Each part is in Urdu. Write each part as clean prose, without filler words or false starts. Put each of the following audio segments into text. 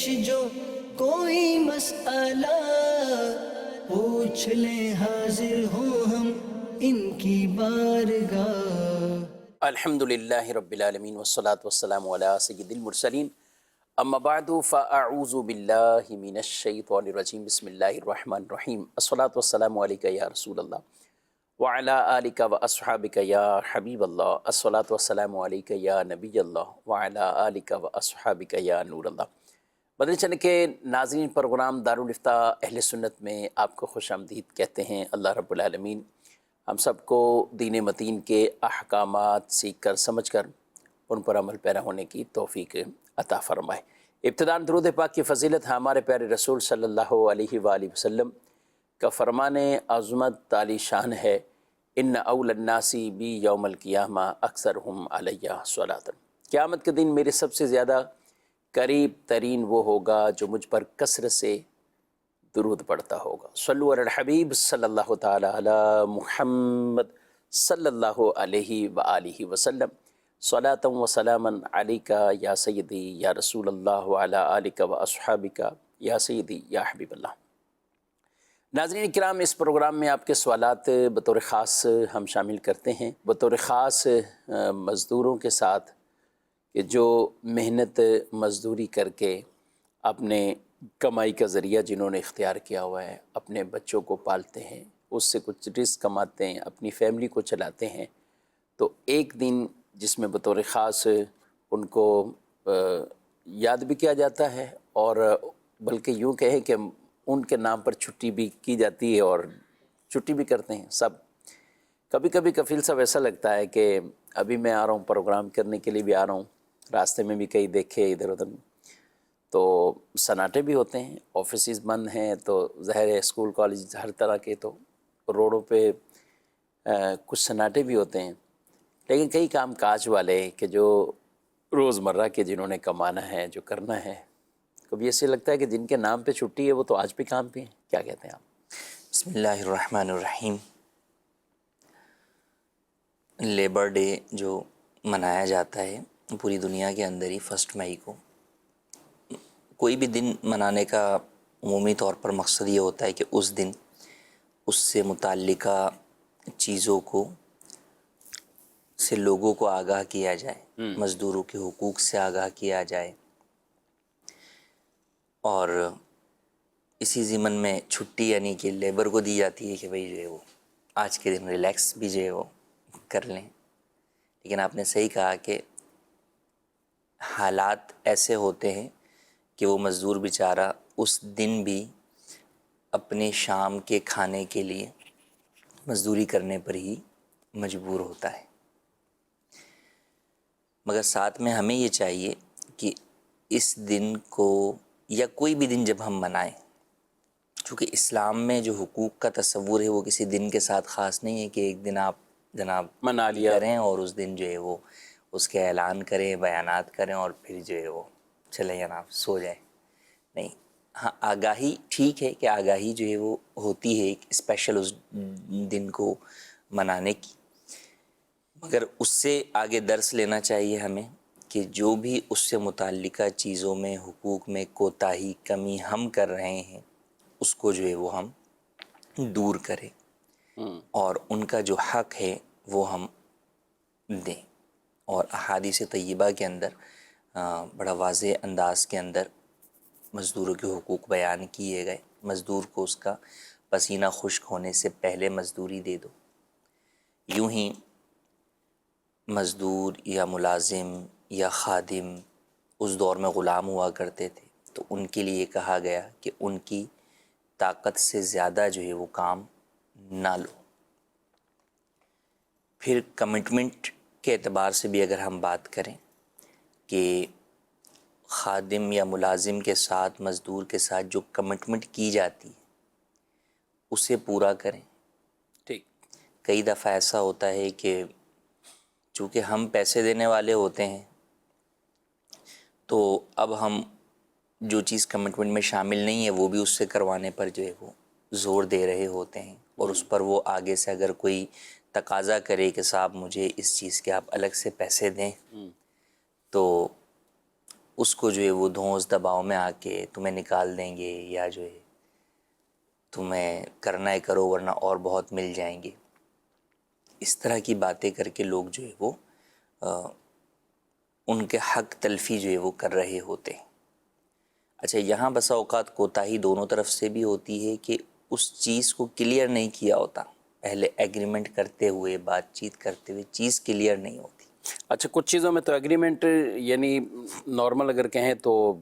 پیش جو کوئی مسئلہ پوچھ لیں، حاضر ہوں ہم ان کی بارگاہ۔ الحمد للہ رب العالمین والصلاة والسلام علی سید المرسلین، اما بعد فاعوذ باللہ من الشیطان الرجیم، بسم اللہ الرحمن الرحیم، الصلاة والسلام علیکہ یا رسول اللہ وعلی آلکہ واصحابکہ یا حبیب اللہ، الصلاة والسلام علیکہ یا نبی اللہ وعلی آلکہ واصحابکہ یا نور اللہ۔ مدنی چینل کے ناظرین، پروگرام دارالافتاء اہل سنت میں آپ کو خوش آمدید کہتے ہیں۔ اللہ رب العالمین ہم سب کو دین متین کے احکامات سیکھ کر سمجھ کر ان پر عمل پیرا ہونے کی توفیق عطا فرمائے۔ ابتداءً درود پاک کی فضیلت ہمارے پیارے رسول صلی اللہ علیہ وآلہ وسلم کا فرمان عظمت عالی شان ہے، ان اول الناس بی یوم القیامہ اکثرہم علیہ صلاۃ۔ قیامت کے دن میرے سب سے زیادہ قریب ترین وہ ہوگا جو مجھ پر کثرت سے درود پڑھتا ہوگا۔ صلو علی الحبیب صلی اللہ تعالی علی محمد صلی اللہ علیہ وآلہ وسلم، صلاۃ و سلاما علیکہ یا سیدی یا رسول اللہ وعلی آلکہ واصحابکہ یا سیدی یا حبیب اللہ۔ ناظرین کرام، اس پروگرام میں آپ کے سوالات بطور خاص ہم شامل کرتے ہیں، بطور خاص مزدوروں کے ساتھ کہ جو محنت مزدوری کر کے اپنے کمائی کا ذریعہ جنہوں نے اختیار کیا ہوا ہے، اپنے بچوں کو پالتے ہیں، اس سے کچھ رزق کماتے ہیں، اپنی فیملی کو چلاتے ہیں، تو ایک دن جس میں بطور خاص ان کو یاد بھی کیا جاتا ہے، اور بلکہ یوں کہیں کہ ان کے نام پر چھٹی بھی کی جاتی ہے اور چھٹی بھی کرتے ہیں سب۔ کبھی کبھی کفیل صاحب ایسا لگتا ہے کہ ابھی میں آ رہا ہوں پروگرام کرنے کے لیے بھی آ رہا ہوں، راستے میں بھی کئی دیکھے ادھر ادھر تو سناٹے بھی ہوتے ہیں، آفیسز بند ہیں، تو ظاہر ہے اسکول کالج ہر طرح کے، تو روڈوں پہ کچھ سناٹے بھی ہوتے ہیں، لیکن کئی کام کاج والے کہ جو روزمرہ کے جنہوں نے کمانا ہے، جو کرنا ہے، کبھی ایسے لگتا ہے کہ جن کے نام پہ چھٹی ہے وہ تو آج بھی کام پہ ہیں۔ کیا کہتے ہیں آپ؟ بسم اللہ الرحمن الرحیم۔ لیبر ڈے جو منایا جاتا ہے پوری دنیا کے اندر ہی 1 مئی کو، کوئی بھی دن منانے کا عمومی طور پر مقصد یہ ہوتا ہے کہ اس دن اس سے متعلقہ چیزوں کو سے لوگوں کو آگاہ کیا جائے، مزدوروں کے حقوق سے آگاہ کیا جائے، اور اسی ضمن میں چھٹی یعنی کہ لیبر کو دی جاتی ہے کہ بھئی جو ہے وہ آج کے دن ریلیکس بھی جو ہے وہ کر لیں۔ لیکن آپ نے صحیح کہا کہ حالات ایسے ہوتے ہیں کہ وہ مزدور بیچارہ اس دن بھی اپنے شام کے کھانے کے لیے مزدوری کرنے پر ہی مجبور ہوتا ہے، مگر ساتھ میں ہمیں یہ چاہیے کہ اس دن کو یا کوئی بھی دن جب ہم منائیں، چونکہ اسلام میں جو حقوق کا تصور ہے وہ کسی دن کے ساتھ خاص نہیں ہے کہ ایک دن آپ جناب منا لیا کریں اور اس دن جو ہے وہ اس کے اعلان کریں، بیانات کریں اور پھر جو ہے وہ چلے جناب سو جائیں۔ نہیں، ہاں آگاہی ٹھیک ہے کہ آگاہی جو ہے وہ ہوتی ہے ایک اسپیشل اس دن کو منانے کی، مگر اس سے آگے درس لینا چاہیے ہمیں کہ جو بھی اس سے متعلقہ چیزوں میں حقوق میں کوتاہی کمی ہم کر رہے ہیں اس کو جو ہے وہ ہم دور کریں اور ان کا جو حق ہے وہ ہم دیں۔ اور احادیث طیبہ کے اندر بڑا واضح انداز کے اندر مزدوروں کے حقوق بیان کیے گئے۔ مزدور کو اس کا پسینہ خشک ہونے سے پہلے مزدوری دے دو۔ یوں ہی مزدور یا ملازم یا خادم اس دور میں غلام ہوا کرتے تھے، تو ان کے لیے کہا گیا کہ ان کی طاقت سے زیادہ جو ہے وہ کام نہ لو۔ پھر کمٹمنٹ کے اعتبار سے بھی اگر ہم بات کریں کہ خادم یا ملازم کے ساتھ مزدور کے ساتھ جو کمٹمنٹ کی جاتی ہے اسے پورا کریں۔ ٹھیک۔ کئی دفعہ ایسا ہوتا ہے کہ چونکہ ہم پیسے دینے والے ہوتے ہیں تو اب ہم جو چیز کمٹمنٹ میں شامل نہیں ہے وہ بھی اس سے کروانے پر جو ہے وہ زور دے رہے ہوتے ہیں، اور اس پر وہ آگے سے اگر کوئی تقاضا کرے کہ صاحب مجھے اس چیز کے آپ الگ سے پیسے دیں تو اس کو جو ہے وہ دھونس دباؤ میں آ کے تمہیں نکال دیں گے، یا جو ہے تمہیں کرنا ہے کرو ورنہ اور بہت مل جائیں گے، اس طرح کی باتیں کر کے لوگ جو ہے وہ ان کے حق تلفی جو ہے وہ کر رہے ہوتے ہیں۔ اچھا، یہاں بسا اوقات کوتاہی دونوں طرف سے بھی ہوتی ہے کہ اس چیز کو کلیئر نہیں کیا ہوتا، پہلے ایگریمنٹ کرتے ہوئے، بات چیت کرتے ہوئے چیز کلیئر نہیں ہوتی۔ اچھا، کچھ چیزوں میں تو ایگریمنٹ یعنی نارمل اگر کہیں تو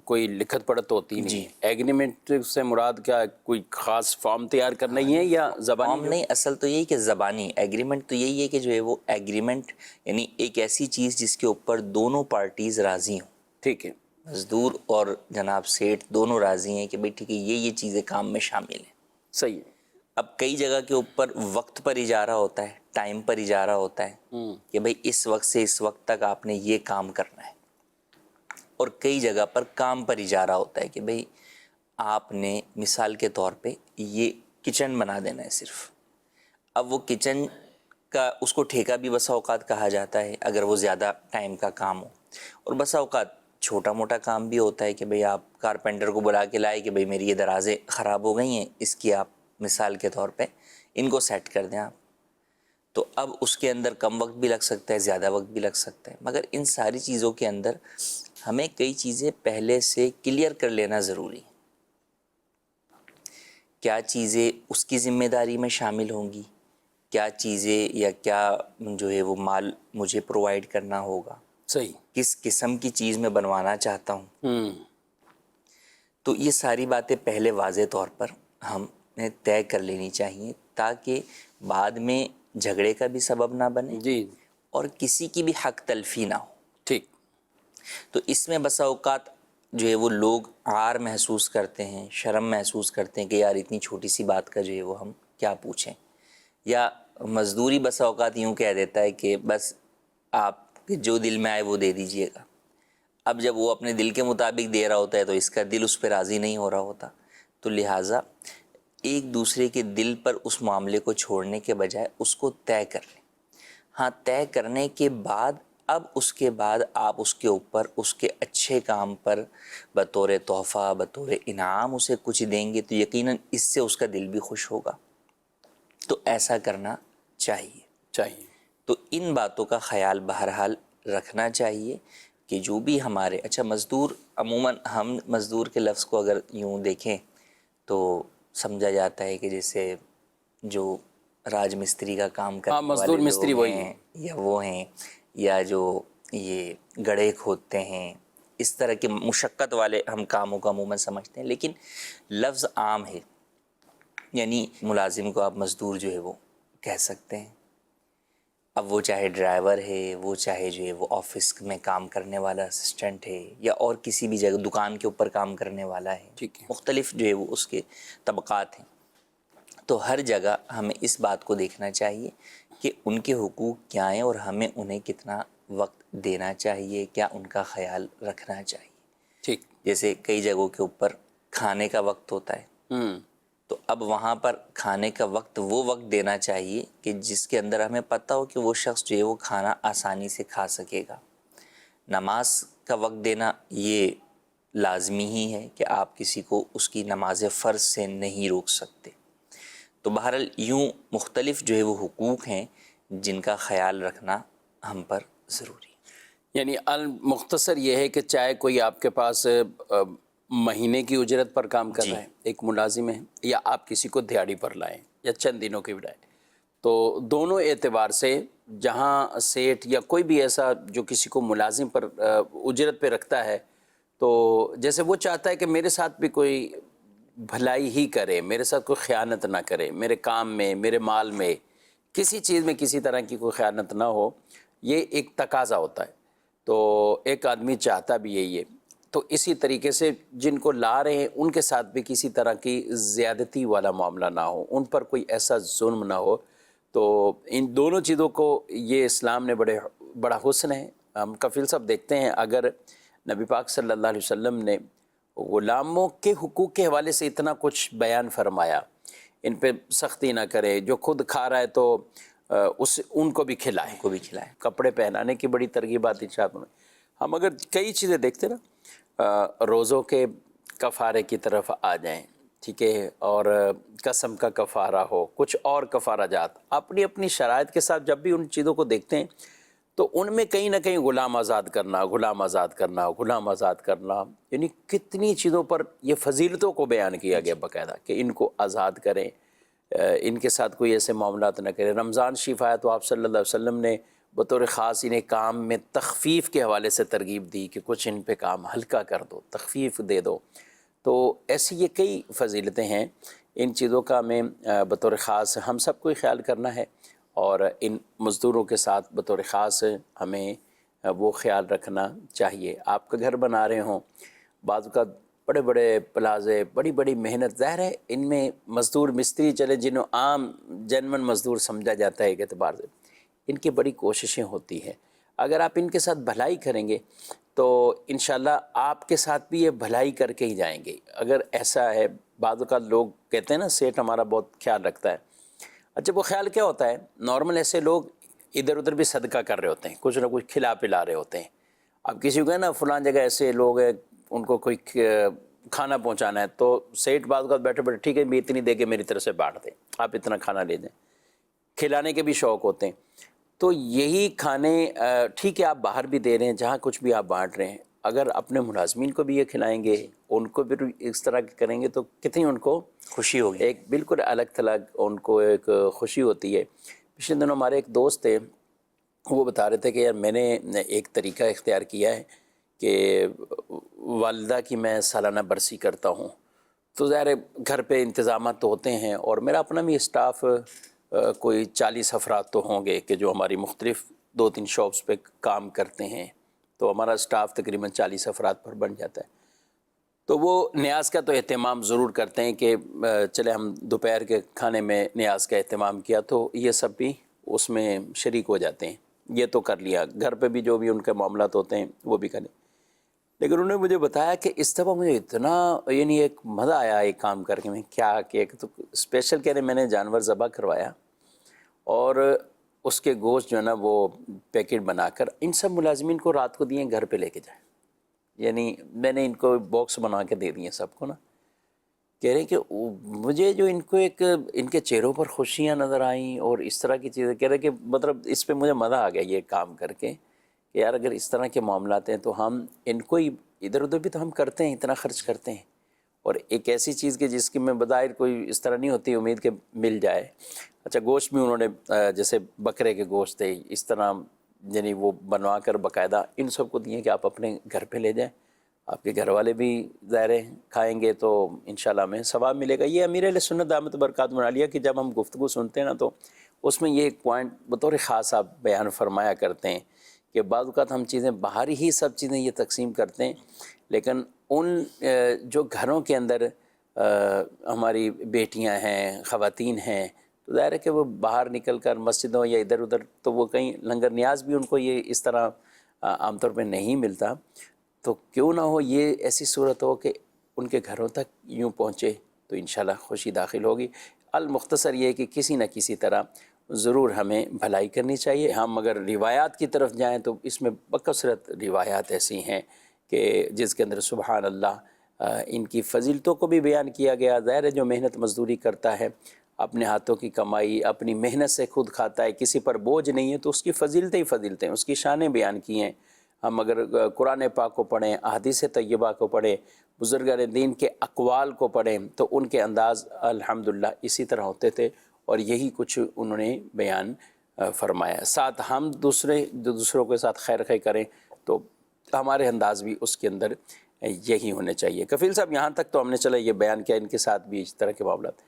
کوئی لکھت پڑھت ہوتی نہیں ہے۔ ایگریمنٹ سے مراد کیا کوئی خاص فارم تیار کرنا ہی ہے یا زبانی؟ فارم نہیں، اصل تو یہی کہ زبانی ایگریمنٹ تو یہی ہے کہ جو ہے وہ ایگریمنٹ یعنی ایک ایسی چیز جس کے اوپر دونوں پارٹیز راضی ہوں، ٹھیک ہے، مزدور اور جناب سیٹھ دونوں راضی ہیں کہ بھئی ٹھیک ہے یہ چیزیں کام میں شامل ہیں۔ صحیح ہے۔ اب کئی جگہ کے اوپر وقت پر اجارہ ہوتا ہے، ٹائم پر اجارہ ہوتا ہے کہ بھئی اس وقت سے اس وقت تک آپ نے یہ کام کرنا ہے، اور کئی جگہ پر کام پر اجارہ ہوتا ہے کہ بھئی آپ نے مثال کے طور پہ یہ کچن بنا دینا ہے صرف۔ اب وہ کچن کا اس کو ٹھیکہ بھی بسا اوقات کہا جاتا ہے اگر وہ زیادہ ٹائم کا کام ہو، اور بسا اوقات چھوٹا موٹا کام بھی ہوتا ہے کہ بھئی آپ کارپینٹر کو بلا کے لائے کہ بھئی میری یہ درازیں خراب ہو گئی ہیں، اس کی آپ مثال کے طور پہ ان کو سیٹ کر دیں آپ، تو اب اس کے اندر کم وقت بھی لگ سکتا ہے، زیادہ وقت بھی لگ سکتا ہے، مگر ان ساری چیزوں کے اندر ہمیں کئی چیزیں پہلے سے کلیئر کر لینا ضروری ہے۔ کیا چیزیں اس کی ذمہ داری میں شامل ہوں گی، کیا چیزیں یا کیا جو ہے وہ مال مجھے پرووائیڈ کرنا ہوگا، صحیح۔ کس قسم کی چیز میں بنوانا چاہتا ہوں، تو یہ ساری باتیں پہلے واضح طور پر ہمیں طے کر لینی چاہیے تاکہ بعد میں جھگڑے کا بھی سبب نہ بنے جی، اور کسی کی بھی حق تلفی نہ ہو۔ ٹھیک۔ تو اس میں بسا اوقات جو ہے وہ لوگ عار محسوس کرتے ہیں، شرم محسوس کرتے ہیں کہ یار اتنی چھوٹی سی بات کا جو ہے وہ ہم کیا پوچھیں، یا مزدوری بسا اوقات یوں کہہ دیتا ہے کہ بس آپ کے جو دل میں آئے وہ دے دیجئے گا۔ اب جب وہ اپنے دل کے مطابق دے رہا ہوتا ہے تو اس کا دل اس پہ راضی نہیں ہو رہا ہوتا، تو لہٰذا ایک دوسرے کے دل پر اس معاملے کو چھوڑنے کے بجائے اس کو طے کر لیں۔ ہاں، طے کرنے کے بعد اب اس کے بعد آپ اس کے اوپر اس کے اچھے کام پر بطور تحفہ بطور انعام اسے کچھ دیں گے تو یقیناً اس سے اس کا دل بھی خوش ہوگا، تو ایسا کرنا چاہیے۔ تو ان باتوں کا خیال بہرحال رکھنا چاہیے کہ جو بھی ہمارے مزدور، عموماً ہم مزدور کے لفظ کو اگر یوں دیکھیں تو سمجھا جاتا ہے کہ جیسے جو راج مستری کا کام کرنے مزدور والے مستری لوگ وہی ہیں یا وہ ہیں، یا جو یہ گڑھے کھودتے ہیں، اس طرح کے مشقت والے ہم کاموں کو عموماً سمجھتے ہیں، لیکن لفظ عام ہے، یعنی ملازم کو آپ مزدور جو ہے وہ کہہ سکتے ہیں۔ اب وہ چاہے ڈرائیور ہے، وہ چاہے جو ہے وہ آفس میں کام کرنے والا اسسٹنٹ ہے، یا اور کسی بھی جگہ دکان کے اوپر کام کرنے والا ہے، ٹھیک ہے۔ مختلف جو ہے وہ اس کے طبقات ہیں، تو ہر جگہ ہمیں اس بات کو دیکھنا چاہیے کہ ان کے حقوق کیا ہیں اور ہمیں انہیں کتنا وقت دینا چاہیے، کیا ان کا خیال رکھنا چاہیے۔ ٹھیک۔ جیسے کئی جگہوں کے اوپر کھانے کا وقت ہوتا ہے، تو اب وہاں پر کھانے کا وقت وہ وقت دینا چاہیے کہ جس کے اندر ہمیں پتہ ہو کہ وہ شخص جو ہے وہ کھانا آسانی سے کھا سکے گا۔ نماز کا وقت دینا یہ لازمی ہی ہے کہ آپ کسی کو اس کی نماز فرض سے نہیں روک سکتے۔ تو بہرحال یوں مختلف جو ہے وہ حقوق ہیں جن کا خیال رکھنا ہم پر ضروری ہے۔ یعنی المختصر یہ ہے کہ چاہے کوئی آپ کے پاس مہینے کی اجرت پر کام کر رہا ہے، ایک ملازم ہے، یا آپ کسی کو دیہڑی پر لائیں یا چند دنوں کی بجائے، تو دونوں اعتبار سے جہاں سیٹ یا کوئی بھی ایسا جو کسی کو ملازم پر اجرت پہ رکھتا ہے، تو جیسے وہ چاہتا ہے کہ میرے ساتھ بھی کوئی بھلائی ہی کرے، میرے ساتھ کوئی خیانت نہ کرے، میرے کام میں، میرے مال میں، کسی چیز میں کسی طرح کی کوئی خیانت نہ ہو، یہ ایک تقاضا ہوتا ہے۔ تو ایک آدمی چاہتا بھی یہی ہے، تو اسی طریقے سے جن کو لا رہے ہیں ان کے ساتھ بھی کسی طرح کی زیادتی والا معاملہ نہ ہو، ان پر کوئی ایسا ظلم نہ ہو۔ تو ان دونوں چیزوں کو یہ اسلام نے بڑا حسن ہے۔ ہم کفیل صاحب دیکھتے ہیں، اگر نبی پاک صلی اللہ علیہ وسلم نے غلاموں کے حقوق کے حوالے سے اتنا کچھ بیان فرمایا، ان پہ سختی نہ کرے، جو خود کھا رہا ہے تو ان کو بھی کھلائے، کھلائے۔ کپڑے پہنانے کی بڑی ترغیبات ارشاد میں، ہم اگر کئی چیزیں دیکھتے نا، روزوں کے کفارے کی طرف آ جائیں، ٹھیک ہے، اور قسم کا کفارہ ہو، کچھ اور کفارہ جات، اپنی اپنی شرائط کے ساتھ جب بھی ان چیزوں کو دیکھتے ہیں تو ان میں کہیں نہ کہیں غلام آزاد کرنا، غلام آزاد کرنا، غلام آزاد کرنا، یعنی کتنی چیزوں پر یہ فضیلتوں کو بیان کیا گیا باقاعدہ کہ ان کو آزاد کریں، ان کے ساتھ کوئی ایسے معاملات نہ کریں۔ رمضان شریف آیا تو آپ صلی اللہ علیہ وسلم نے بطور خاص انہیں کام میں تخفیف کے حوالے سے ترغیب دی کہ کچھ ان پہ کام ہلکا کر دو، تخفیف دے دو۔ تو ایسی یہ کئی فضیلتیں ہیں، ان چیزوں کا ہمیں بطور خاص ہم سب کو ہی خیال کرنا ہے، اور ان مزدوروں کے ساتھ بطور خاص ہمیں وہ خیال رکھنا چاہیے۔ آپ کا گھر بنا رہے ہوں، بعض اوقات بڑے بڑے پلازے، بڑی بڑی محنت، ظاہر ہے ان میں مزدور مستری چلے جنہوں عام جنون مزدور سمجھا جاتا ہے ایک اعتبار سے، ان کی بڑی کوششیں ہوتی ہیں۔ اگر آپ ان کے ساتھ بھلائی کریں گے تو انشاءاللہ آپ کے ساتھ بھی یہ بھلائی کر کے ہی جائیں گے۔ اگر ایسا ہے، بعض اوقات لوگ کہتے ہیں نا سیٹھ ہمارا بہت خیال رکھتا ہے، اچھا وہ خیال کیا ہوتا ہے؟ نارمل ایسے لوگ ادھر ادھر بھی صدقہ کر رہے ہوتے ہیں، کچھ نہ کچھ کھلا پلا رہے ہوتے ہیں۔ اب کسی کو کہنا نا فلان جگہ ایسے لوگ ہیں ان کو کوئی کھانا پہنچانا ہے، تو سیٹھ بعض اوقات بیٹھے بیٹھے ٹھیک ہے میں اتنی دے کے میری طرف سے بانٹ دیں، آپ اتنا کھانا لے دیں، کھلانے کے بھی شوق ہوتے ہیں۔ تو یہی کھانے ٹھیک ہے آپ باہر بھی دے رہے ہیں، جہاں کچھ بھی آپ بانٹ رہے ہیں، اگر اپنے ملازمین کو بھی یہ کھلائیں گے، ان کو بھی اس طرح کریں گے تو کتنی ان کو خوشی ہوگی۔ ایک بالکل الگ تھلگ ان کو ایک خوشی ہوتی ہے۔ پچھلے دنوں ہمارے ایک دوست تھے، وہ بتا رہے تھے کہ یار میں نے ایک طریقہ اختیار کیا ہے کہ والدہ کی میں سالانہ برسی کرتا ہوں، تو ظاہر ہے گھر پہ انتظامات تو ہوتے ہیں، اور میرا اپنا بھی اسٹاف کوئی 40 افراد تو ہوں گے کہ جو ہماری مختلف 2-3 شاپس پہ کام کرتے ہیں، تو ہمارا اسٹاف تقریباً 40 افراد پر بن جاتا ہے۔ تو وہ نیاز کا تو اہتمام ضرور کرتے ہیں کہ چلے ہم دوپہر کے کھانے میں نیاز کا اہتمام کیا تو یہ سب بھی اس میں شریک ہو جاتے ہیں، یہ تو کر لیا، گھر پہ بھی جو بھی ان کے معاملات ہوتے ہیں وہ بھی کریں۔ لیکن انہوں نے مجھے بتایا کہ اس دفعہ مجھے اتنا یعنی ایک مزہ آیا ایک کام کر کے، میں کیا کہ ایک تو اسپیشل کہہ رہے میں نے جانور ذبح کروایا اور اس کے گوشت جو ہے نا وہ پیکٹ بنا کر ان سب ملازمین کو رات کو دیے گھر پہ لے کے جائیں، یعنی میں نے ان کو باکس بنا کے دے دیے سب کو نا، کہہ رہے ہیں کہ مجھے جو ان کو ایک ان کے چہروں پر خوشیاں نظر آئیں اور اس طرح کی چیزیں، کہہ رہے کہ مطلب اس پہ مجھے مزہ آ گیا یہ کام کر کے کہ یار اگر اس طرح کے معاملات ہیں تو ہم ان کو ہی ادھر ادھر بھی تو ہم کرتے ہیں، اتنا خرچ کرتے ہیں، اور ایک ایسی چیز کہ جس کی میں بظاہر کوئی اس طرح نہیں ہوتی امید کہ مل جائے۔ اچھا گوشت بھی انہوں نے جیسے بکرے کے گوشت تھے اس طرح یعنی وہ بنوا کر باقاعدہ ان سب کو دیے کہ آپ اپنے گھر پہ لے جائیں، آپ کے گھر والے بھی ظاہر کھائیں گے تو انشاءاللہ ہمیں ثواب ملے گا۔ یہ امیر اہل سنت دامت برکاتہ عالیہ کی جب ہم گفتگو سنتے ہیں نا تو اس میں یہ ایک پوائنٹ بطور خاص آپ بیان فرمایا کرتے ہیں کہ بعض اوقات ہم چیزیں باہر ہی سب چیزیں یہ تقسیم کرتے ہیں، لیکن ان جو گھروں کے اندر ہماری بیٹیاں ہیں، خواتین ہیں، تو ظاہر ہے کہ وہ باہر نکل کر مسجدوں یا ادھر ادھر تو وہ کہیں لنگر نیاز بھی ان کو یہ اس طرح عام طور پہ نہیں ملتا، تو کیوں نہ ہو یہ ایسی صورت ہو کہ ان کے گھروں تک یوں پہنچے تو انشاءاللہ خوشی داخل ہوگی۔ المختصر یہ کہ کسی نہ کسی طرح ضرور ہمیں بھلائی کرنی چاہیے۔ ہم اگر روایات کی طرف جائیں تو اس میں بکثرت روایات ایسی ہیں کہ جس کے اندر سبحان اللہ ان کی فضیلتوں کو بھی بیان کیا گیا۔ ظاہر ہے جو محنت مزدوری کرتا ہے، اپنے ہاتھوں کی کمائی اپنی محنت سے خود کھاتا ہے، کسی پر بوجھ نہیں ہے، تو اس کی فضیلتیں ہی فضیلتیں، اس کی شانیں بیان کی ہیں۔ ہم اگر قرآن پاک کو پڑھیں، احادیث طیبہ کو پڑھیں، بزرگان دین کے اقوال کو پڑھیں تو ان کے انداز الحمدللہ اسی طرح ہوتے تھے، اور یہی کچھ انہوں نے بیان فرمایا۔ ساتھ ہم دوسروں کے ساتھ خیر خیر کریں تو ہمارے انداز بھی اس کے اندر یہی ہونے چاہیے۔ کفیل صاحب یہاں تک تو ہم نے چلا یہ بیان کیا، ان کے ساتھ بھی اس طرح کے معاملات۔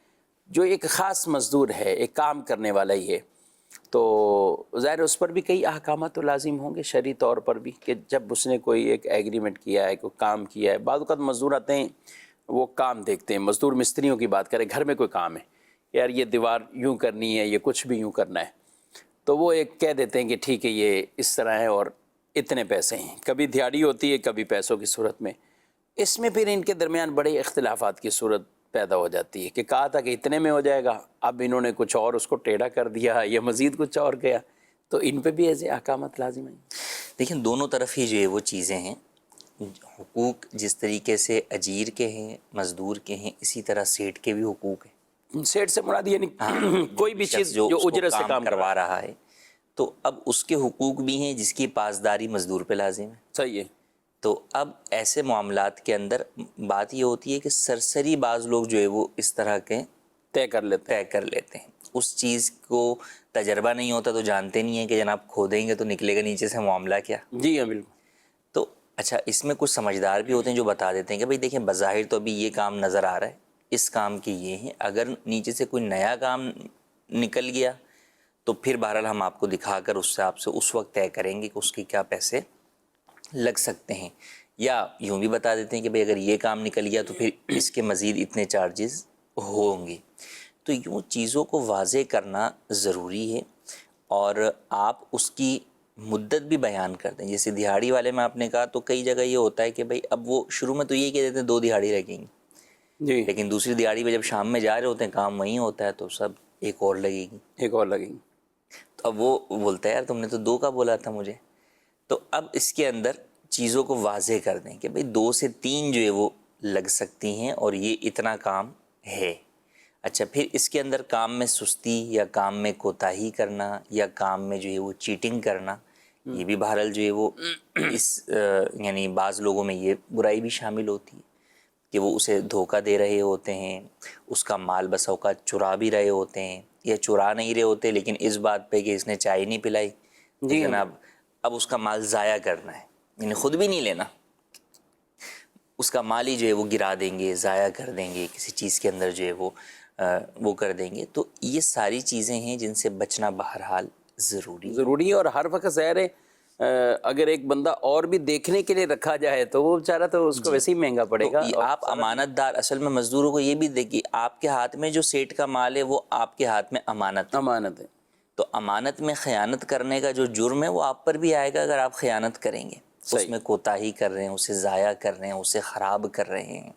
جو ایک خاص مزدور ہے، ایک کام کرنے والا ہی ہے، تو ظاہر اس پر بھی کئی احکامات تو لازم ہوں گے شرعی طور پر بھی، کہ جب اس نے کوئی ایک ایگریمنٹ کیا ہے، کوئی کام کیا ہے۔ بعض اوقات مزدور آتے ہیں وہ کام دیکھتے ہیں، مزدور مستریوں کی بات کریں، گھر میں کوئی کام ہے، یار یہ دیوار یوں کرنی ہے، یہ کچھ بھی یوں کرنا ہے، تو وہ ایک کہہ دیتے ہیں کہ ٹھیک ہے یہ اس طرح ہے اور اتنے پیسے ہیں، کبھی دیہڑی ہوتی ہے کبھی پیسوں کی صورت میں۔ اس میں پھر ان کے درمیان بڑے اختلافات کی صورت پیدا ہو جاتی ہے کہ کہا تھا کہ اتنے میں ہو جائے گا، اب انہوں نے کچھ اور اس کو ٹیڑھا کر دیا یا مزید کچھ اور کیا، تو ان پہ بھی ایسے احکامات لازم ہیں۔ دیکھیں دونوں طرف ہی جو ہے وہ چیزیں ہیں. حقوق جس طریقے سے اجیر کے ہیں، مزدور کے ہیں، اسی طرح سیٹ کے بھی حقوق ہیں. سیٹ سے مراد یعنی کوئی بھی شخص چیز جو اس کو اجرت سے کام کروا رہا ہے تو اب اس کے حقوق بھی ہیں جس کی پاسداری مزدور پہ لازم ہے. صحیح ہے. تو اب ایسے معاملات کے اندر بات یہ ہوتی ہے کہ سرسری بعض لوگ جو ہے وہ اس طرح کے طے کر لیتے ہیں. اس چیز کو تجربہ نہیں ہوتا تو جانتے نہیں ہیں کہ جناب کھودیں گے تو نکلے گا نیچے سے معاملہ کیا. جی ہاں بالکل. تو اچھا اس میں کچھ سمجھدار بھی ہوتے ہیں جو بتا دیتے ہیں کہ بھئی دیکھیں بظاہر تو ابھی یہ کام نظر آ رہا ہے، اس کام کی یہ ہیں، اگر نیچے سے کوئی نیا کام نکل گیا تو پھر بہرحال ہم آپ کو دکھا کر اس سے آپ سے اس وقت طے کریں گے کہ اس کے کیا پیسے لگ سکتے ہیں. یا یوں بھی بتا دیتے ہیں کہ بھئی اگر یہ کام نکل گیا تو پھر اس کے مزید اتنے چارجز ہوں گے. تو یوں چیزوں کو واضح کرنا ضروری ہے اور آپ اس کی مدت بھی بیان کر دیں. جیسے دہاڑی والے میں آپ نے کہا تو کئی جگہ یہ ہوتا ہے کہ بھئی اب وہ شروع میں تو یہ کہہ دیتے ہیں 2 دہاڑی لگیں گی، جی لیکن دوسری دہاڑی پہ جب شام میں جا رہے ہوتے ہیں کام وہیں ہوتا ہے تو سب ایک اور لگے گی. ایک اور لگیں گی. تو اب وہ بولتا ہے یار تم نے تو 2 کا بولا تھا مجھے. تو اب اس کے اندر چیزوں کو واضح کر دیں کہ بھئی 2 سے 3 جو ہے وہ لگ سکتی ہیں اور یہ اتنا کام ہے. اچھا پھر اس کے اندر کام میں سستی یا کام میں کوتاہی کرنا یا کام میں جو ہے وہ چیٹنگ کرنا، یہ بھی بہرحال جو ہے وہ اس یعنی بعض لوگوں میں یہ برائی بھی شامل ہوتی ہے کہ وہ اسے دھوکہ دے رہے ہوتے ہیں، اس کا مال بس اوقات چرا بھی رہے ہوتے ہیں یا چرا نہیں رہے ہوتے لیکن اس بات پہ کہ اس نے چائے نہیں پلائی تو جی جناب اب اس کا مال ضائع کرنا ہے، یعنی خود بھی نہیں لینا، اس کا مال ہی جو ہے وہ گرا دیں گے، ضائع کر دیں گے، کسی چیز کے اندر جو ہے وہ کر دیں گے. تو یہ ساری چیزیں ہیں جن سے بچنا بہرحال ضروری ہے. اور ہر وقت ظاہر ہے اگر ایک بندہ اور بھی دیکھنے کے لیے رکھا جائے تو وہ بیچارہ تو اس کو ویسے ہی مہنگا پڑے گا. تو آپ امانت دار، اصل میں مزدوروں کو یہ بھی دیکھیے آپ کے ہاتھ میں جو سیٹ کا مال ہے وہ آپ کے ہاتھ میں امانت امانت ہے. تو امانت میں خیانت کرنے کا جو جرم ہے وہ آپ پر بھی آئے گا اگر آپ خیانت کریں گے، اس میں کوتاہی کر رہے ہیں، اسے ضائع کر رہے ہیں، اسے خراب کر رہے ہیں.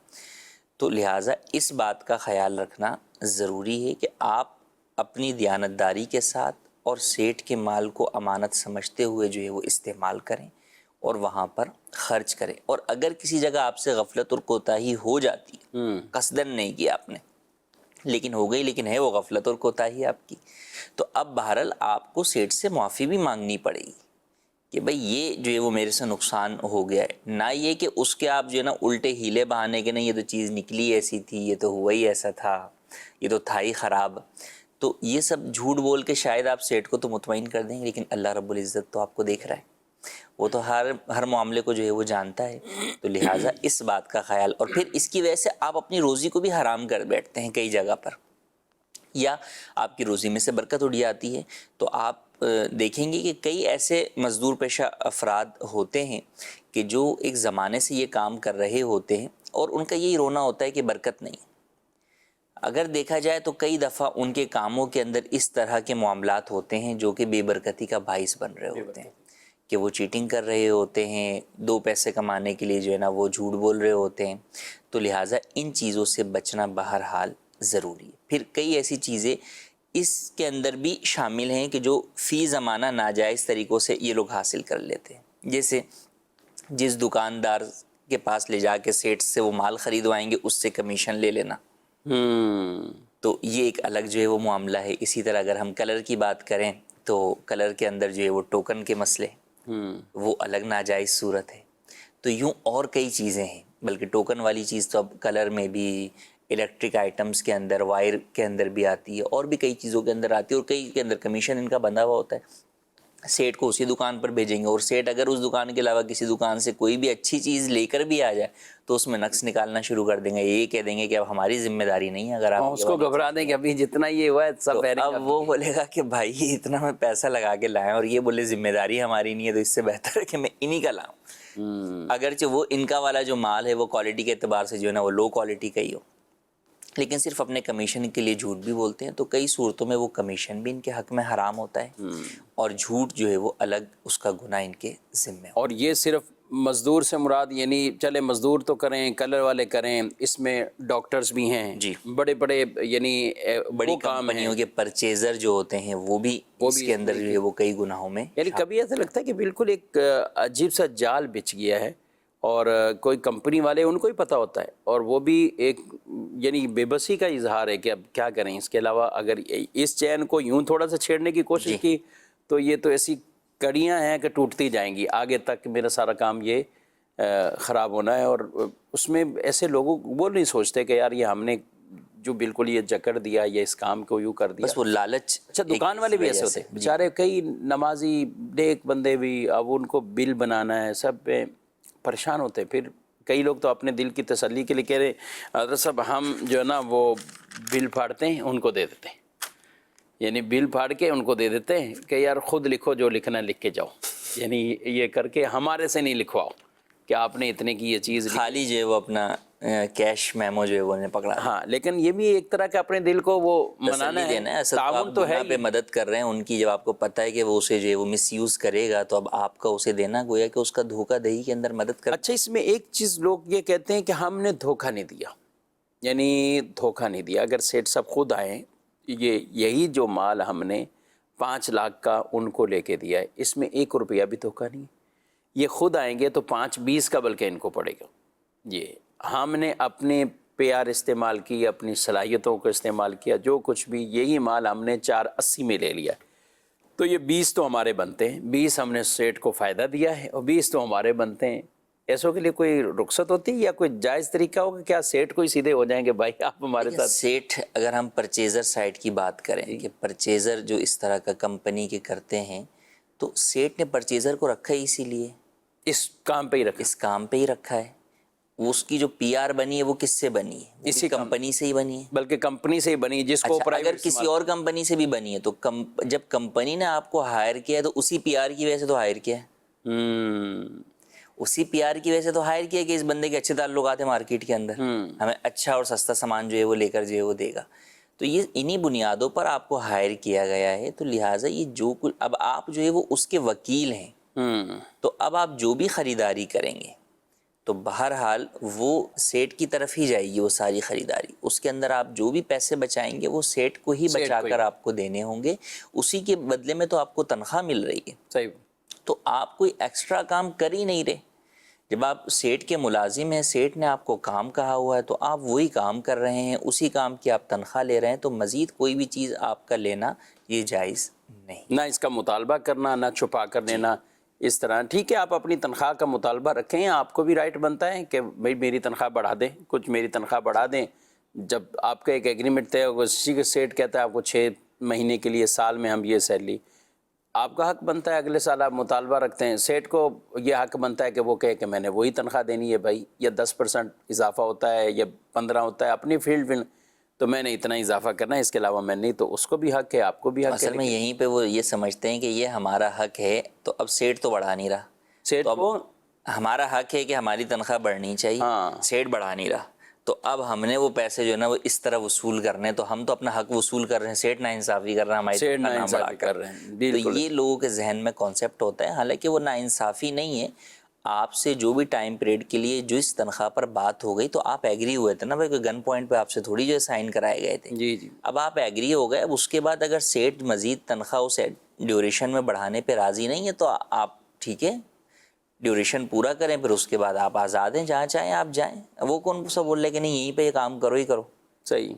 تو لہٰذا اس بات کا خیال رکھنا ضروری ہے کہ آپ اپنی دیانتداری کے ساتھ اور سیٹ کے مال کو امانت سمجھتے ہوئے جو ہے وہ استعمال کریں اور وہاں پر خرچ کریں. اور اگر کسی جگہ آپ سے غفلت اور کوتاہی ہو جاتی ہے، قصداً نہیں کیا آپ نے لیکن ہو گئی، لیکن ہے وہ غفلت اور کوتاہی آپ کی، تو اب بہرحال آپ کو سیٹ سے معافی بھی مانگنی پڑے گی کہ بھئی یہ جو ہے وہ میرے سے نقصان ہو گیا ہے. نہ یہ کہ اس کے آپ جو ہے نا الٹے ہیلے بہانے کے نہیں یہ تو چیز نکلی ایسی تھی، یہ تو ہوا ہی ایسا تھا، یہ تو تھا ہی خراب. تو یہ سب جھوٹ بول کے شاید آپ سیٹ کو تو مطمئن کر دیں گے لیکن اللہ رب العزت تو آپ کو دیکھ رہا ہے، وہ تو ہر معاملے کو جو ہے وہ جانتا ہے. تو لہٰذا اس بات کا خیال، اور پھر اس کی وجہ سے آپ اپنی روزی کو بھی حرام کر بیٹھتے ہیں کئی جگہ پر، یا آپ کی روزی میں سے برکت اٹھ جاتی ہے. تو آپ دیکھیں گے کہ کئی ایسے مزدور پیشہ افراد ہوتے ہیں کہ جو ایک زمانے سے یہ کام کر رہے ہوتے ہیں اور ان کا یہی رونا ہوتا ہے کہ برکت نہیں. اگر دیکھا جائے تو کئی دفعہ ان کے کاموں کے اندر اس طرح کے معاملات ہوتے ہیں جو کہ بے برکتی کا باعث بن رہے ہوتے ہیں کہ وہ چیٹنگ کر رہے ہوتے ہیں، 2 پیسے کمانے کے لیے جو ہے نا وہ جھوٹ بول رہے ہوتے ہیں. تو لہٰذا ان چیزوں سے بچنا بہرحال ضروری ہے. پھر کئی ایسی چیزیں اس کے اندر بھی شامل ہیں کہ جو فی زمانہ ناجائز طریقوں سے یہ لوگ حاصل کر لیتے ہیں. جیسے جس دکاندار کے پاس لے جا کے سیٹ سے وہ مال خریدوائیں گے اس سے کمیشن لے لینا، تو یہ ایک الگ جو ہے وہ معاملہ ہے. اسی طرح اگر ہم کلر کی بات کریں تو کلر کے اندر جو ہے وہ ٹوکن کے مسئلے وہ الگ ناجائز صورت ہے. تو یوں اور کئی چیزیں ہیں، بلکہ ٹوکن والی چیز تو اب کلر میں بھی، الیکٹرک آئٹمز کے اندر، وائر کے اندر بھی آتی ہے، اور بھی کئی چیزوں کے اندر آتی ہے، اور کئی کے اندر کمیشن ان کا بندھا ہوا ہوتا ہے. سیٹ کو اسی دکان پر بھیجیں گے اور سیٹ اگر اس دکان کے علاوہ کسی دکان سے کوئی بھی اچھی چیز لے کر بھی آ جائے تو اس میں نقص نکالنا شروع کر دیں گے. یہ کہہ دیں گے کہ اب ہماری ذمہ داری نہیں ہے، اگر آپ اس کو گھبرا دیں کہ ابھی جتنا یہ ہوا ہے سب اب وہ بولے گا کہ بھائی اتنا میں پیسہ لگا کے لائیں اور یہ بولے ذمہ داری ہماری نہیں ہے، تو اس سے بہتر ہے کہ میں انہی کا لاؤں. اگرچہ وہ ان کا والا جو مال ہے وہ کوالٹی کے اعتبار سے جو ہے نا وہ لو کوالٹی کا ہی ہو، لیکن صرف اپنے کمیشن کے لیے جھوٹ بھی بولتے ہیں. تو کئی صورتوں میں وہ کمیشن بھی ان کے حق میں حرام ہوتا ہے اور جھوٹ جو ہے وہ الگ اس کا گناہ ان کے ذمہ. اور یہ صرف مزدور سے مراد یعنی چلے مزدور تو کریں، کلر والے کریں، اس میں ڈاکٹرز بھی ہیں جی، بڑے بڑے یعنی بڑی وہ کام ہیں، کمپنیوں کے پرچیزر جو ہوتے ہیں وہ بھی اس کے اندر جو ہے وہ کئی گناہوں میں یعنی کبھی ایسا لگتا ہے کہ بالکل ایک عجیب سا جال بچھ گیا ہے، اور کوئی کمپنی والے ان کو ہی پتہ ہوتا ہے، اور وہ بھی ایک یعنی بے بسی کا اظہار ہے کہ اب کیا کریں۔ اس کے علاوہ اگر اس چین کو یوں تھوڑا سا چھیڑنے کی کوشش کی تو یہ تو ایسی کڑیاں ہیں کہ ٹوٹتی جائیں گی، آگے تک میرا سارا کام یہ خراب ہونا ہے۔ اور اس میں ایسے لوگوں وہ نہیں سوچتے کہ یار یہ ہم نے جو بالکل یہ جکڑ دیا یا اس کام کو یوں کر دیا، بس وہ لالچ۔ اچھا دکان والے بھی ایسے ہوتے ہیں بیچارے، کئی نمازی نیک بندے بھی، اب ان کو بل بنانا ہے، سب پہ پریشان ہوتے ہیں۔ پھر کئی لوگ تو اپنے دل کی تسلی کے لیے کہہ رہے حضرت صاحب ہم جو ہے نا وہ بل پھاڑتے ہیں ان کو دے دیتے ہیں، یعنی بل پھاڑ کے ان کو دے دیتے ہیں کہ یار خود لکھو، جو لکھنا ہے لکھ کے جاؤ، یعنی یہ کر کے ہمارے سے نہیں لکھواؤ کہ آپ نے اتنے کی یہ چیز خالی جو ہے وہ اپنا کیش میمو جو ہے وہ انہیں پکڑا۔ ہاں، لیکن یہ بھی ایک طرح کے اپنے دل کو وہ منانا ہے، اصل تعاون تو ہے پہ مدد کر رہے ہیں ان کی، جب آپ کو پتہ ہے کہ وہ اسے جو ہے وہ مس یوز کرے گا تو اب آپ کا اسے دینا گویا کہ اس کا دھوکہ دہی کے اندر مدد کر۔ اچھا اس میں ایک چیز لوگ یہ کہتے ہیں کہ ہم نے دھوکہ نہیں دیا، یعنی دھوکہ نہیں دیا۔ اگر سیٹھ صاحب خود آئیں، یہی جو مال ہم نے 5 لاکھ کا ان کو لے کے دیا ہے، اس میں 1 روپیہ بھی دھوکہ نہیں ہے، یہ خود آئیں گے تو 5-20 کا بلکہ ان کو پڑے گا۔ یہ ہم نے اپنے پیار استعمال کی، اپنی صلاحیتوں کو استعمال کیا، جو کچھ بھی یہی مال ہم نے 480 میں لے لیا، تو یہ 20 تو ہمارے بنتے ہیں، 20 ہم نے سیٹ کو فائدہ دیا ہے اور 20 تو ہمارے بنتے ہیں۔ ایسوں کے لیے کوئی رخصت ہوتی ہے یا کوئی جائز طریقہ ہوگا؟ کیا سیٹ کو ہی سیدھے ہو جائیں گے بھائی آپ ہمارے ساتھ؟ سیٹ اگر ہم پرچیزر سائٹ کی بات کریں کہ پرچیزر جو اس طرح کا کمپنی کے کرتے ہیں، تو سیٹ نے پرچیزر کو رکھا ہی اسی لیے، اس کام پہ ہی رکھا، اس کام پہ ہی رکھا ہے۔ اس کی جو پی آر بنی ہے وہ کس سے بنی ہے؟ اسی کمپنی سے ہی بنی ہے، بلکہ کمپنی سے ہی بنی جس کو اگر کسی اور کمپنی سے بھی بنی ہے تو جب کمپنی نے آپ کو ہائر کیا ہے تو اسی پی آر کی وجہ سے تو ہائر کیا ہے، اسی پی آر کی وجہ سے تو ہائر کیا کہ اس بندے کے اچھے تعلقات ہیں مارکیٹ کے اندر، ہمیں اچھا اور سستا سامان جو ہے وہ لے کر جو ہے وہ دے گا، تو یہ انہی بنیادوں پر آپ کو ہائر کیا گیا ہے۔ تو لہٰذا یہ جو کچھ اب آپ جو ہے وہ اس کے وکیل ہیں، تو اب آپ جو بھی خریداری کریں گے تو بہرحال وہ سیٹ کی طرف ہی جائے گی، وہ ساری خریداری، اس کے اندر آپ جو بھی پیسے بچائیں گے وہ سیٹ کو ہی بچا کر آپ کو دینے ہوں گے، اسی کے بدلے میں تو آپ کو تنخواہ مل رہی ہے، صحیح، تو آپ کوئی ایکسٹرا کام کر ہی نہیں رہے۔ جب آپ سیٹ کے ملازم ہیں، سیٹ نے آپ کو کام کہا ہوا ہے تو آپ وہی کام کر رہے ہیں، اسی کام کی آپ تنخواہ لے رہے ہیں، تو مزید کوئی بھی چیز آپ کا لینا یہ جائز نہیں، نہ اس کا مطالبہ کرنا، نہ چھپا کر دینا۔ اس طرح ٹھیک ہے آپ اپنی تنخواہ کا مطالبہ رکھیں، آپ کو بھی رائٹ بنتا ہے کہ بھائی میری تنخواہ بڑھا دیں، کچھ میری تنخواہ بڑھا دیں۔ جب آپ کا ایک ایگریمنٹ طے ہوگا، اسی کا سیٹ کہتا ہے آپ کو 6 مہینے کے لیے، سال میں ہم یہ سیلری، آپ کا حق بنتا ہے اگلے سال آپ مطالبہ رکھتے ہیں، سیٹ کو یہ حق بنتا ہے کہ وہ کہے کہ میں نے وہی تنخواہ دینی ہے بھائی، یا 10% اضافہ ہوتا ہے یا 15 ہوتا ہے، اپنی فیلڈ تو میں نے اتنا اضافہ کرنا ہے، اس کے علاوہ میں نہیں، تو اس کو بھی حق ہے، آپ کو بھی حق ہے۔ اصل میں یہیں پہ وہ یہ سمجھتے ہیں کہ یہ ہمارا حق ہے، تو اب سیٹ تو بڑھا نہیں رہا، سیٹ تو کو اب ہمارا حق ہے کہ ہماری تنخواہ بڑھنی چاہیے، سیٹ بڑھا نہیں رہا، تو اب ہم نے وہ پیسے جو ہے نا وہ اس طرح وصول کرنے، تو ہم تو اپنا حق وصول کر رہے ہیں، سیٹ ناانصافی کر رہا ہے، ہماری تنخواہ نہ بڑھا کر رہے ہیں، تو یہ لوگوں کے ذہن میں کانسیپٹ ہوتا ہے، حالانکہ وہ ناانصافی نہیں ہے۔ آپ سے جو بھی ٹائم پیریڈ کے لیے جو اس تنخواہ پر بات ہو گئی تو آپ ایگری ہوئے تھے نا بھائی، کوئی گن پوائنٹ پہ آپ سے تھوڑی جو ہے سائن کرائے گئے تھے، جی جی، اب آپ ایگری ہو گئے، اب اس کے بعد اگر سیٹ مزید تنخواہ اسے ڈیوریشن میں بڑھانے پہ راضی نہیں ہے تو آپ ٹھیک ہے ڈیوریشن پورا کریں، پھر اس کے بعد آپ آزاد ہیں، جہاں چاہیں آپ جائیں، وہ کون سا بول رہے کہ نہیں یہیں پہ یہ کام کرو ہی کرو۔ صحیح۔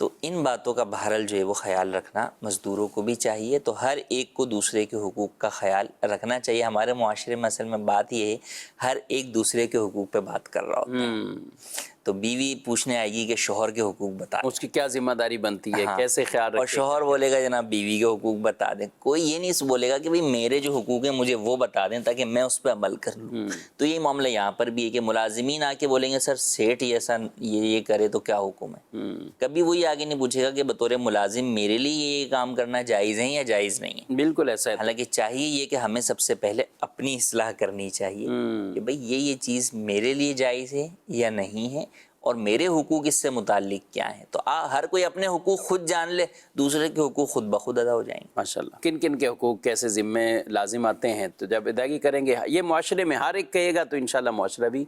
تو ان باتوں کا بہرحال جو ہے وہ خیال رکھنا مزدوروں کو بھی چاہیے، تو ہر ایک کو دوسرے کے حقوق کا خیال رکھنا چاہیے۔ ہمارے معاشرے میں اصل میں بات یہ ہے ہر ایک دوسرے کے حقوق پہ بات کر رہا ہوتا ہے، تو بیوی پوچھنے آئے گی کہ شوہر کے حقوق بتا دیں، اس کی کیا ذمہ داری بنتی ہے، کیسے خیال رکھے، اور شوہر بولے گا جناب بیوی کے حقوق بتا دیں، کوئی یہ نہیں بولے گا کہ بھئی میرے جو حقوق ہیں مجھے وہ بتا دیں تاکہ میں اس پہ عمل کر لوں۔ تو یہ معاملہ یہاں پر بھی ہے کہ ملازمین آ کے بولیں گے سر سیٹ ایسا یہ کرے تو کیا حکم ہے، کبھی وہی آگے نہیں پوچھے گا کہ بطور ملازم میرے لیے یہ کام کرنا جائز ہے یا جائز نہیں ہے۔ بالکل ایسا ہے، حالانکہ چاہیے یہ کہ ہمیں سب سے پہلے اپنی اصلاح کرنی چاہیے کہ بھئی یہ چیز میرے لیے جائز ہے یا نہیں ہے، اور میرے حقوق اس سے متعلق کیا ہیں. تو ہر کوئی اپنے حقوق خود جان لے, دوسرے کے حقوق خود بخود ادا ہو جائیں گے. ماشاءاللہ. کن کن کے حقوق کیسے ذمے لازم آتے ہیں, تو جب ادائیگی کریں گے یہ معاشرے میں ہر ایک کہے گا تو انشاءاللہ معاشرہ بھی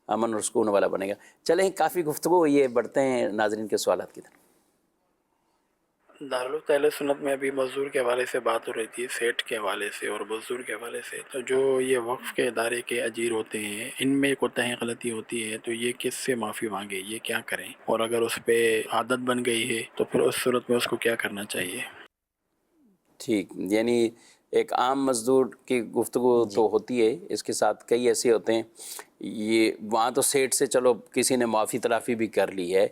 امن اور سکون والا بنے گا. چلیں کافی گفتگو ہوئی ہے, بڑھتے ہیں ناظرین کے سوالات کی طرف. دارالعلوم اہل سنت میں ابھی مزدور کے حوالے سے بات ہو رہی تھی, سیٹ کے حوالے سے اور مزدور کے حوالے سے. تو جو یہ وقف کے ادارے کے اجیر ہوتے ہیں, ان میں کوتاہی غلطی ہوتی ہے تو یہ کس سے معافی مانگے, یہ کیا کریں؟ اور اگر اس پہ عادت بن گئی ہے تو پھر اس صورت میں اس کو کیا کرنا چاہیے؟ ٹھیک, یعنی ایک عام مزدور کی گفتگو تو ہوتی ہے, اس کے ساتھ کئی ایسے ہوتے ہیں. یہ وہاں تو سیٹ سے چلو کسی نے معافی تلافی بھی کر لی ہے,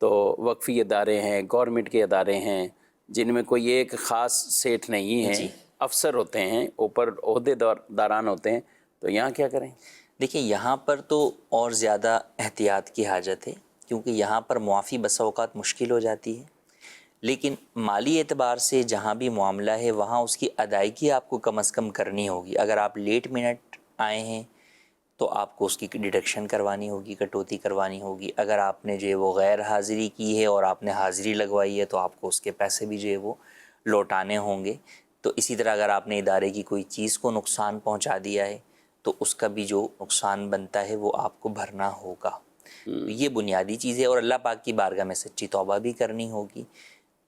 تو وقفی ادارے ہیں, گورنمنٹ کے ادارے ہیں جن میں کوئی ایک خاص سیٹ نہیں ہے, افسر ہوتے ہیں, اوپر عہدے داران ہوتے ہیں, تو یہاں کیا کریں؟ دیکھیں یہاں پر تو اور زیادہ احتیاط کی حاجت ہے, کیونکہ یہاں پر معافی بسا اوقات مشکل ہو جاتی ہے. لیکن مالی اعتبار سے جہاں بھی معاملہ ہے وہاں اس کی ادائیگی آپ کو کم از کم کرنی ہوگی. اگر آپ لیٹ منٹ آئے ہیں تو آپ کو اس کی ڈیڈکشن کروانی ہوگی, کٹوتی کروانی ہوگی. اگر آپ نے جو ہے وہ غیر حاضری کی ہے اور آپ نے حاضری لگوائی ہے تو آپ کو اس کے پیسے بھی جو ہے وہ لوٹانے ہوں گے. تو اسی طرح اگر آپ نے ادارے کی کوئی چیز کو نقصان پہنچا دیا ہے تو اس کا بھی جو نقصان بنتا ہے وہ آپ کو بھرنا ہوگا. تو یہ بنیادی چیز ہے, اور اللہ پاک کی بارگاہ میں سچی توبہ بھی کرنی ہوگی.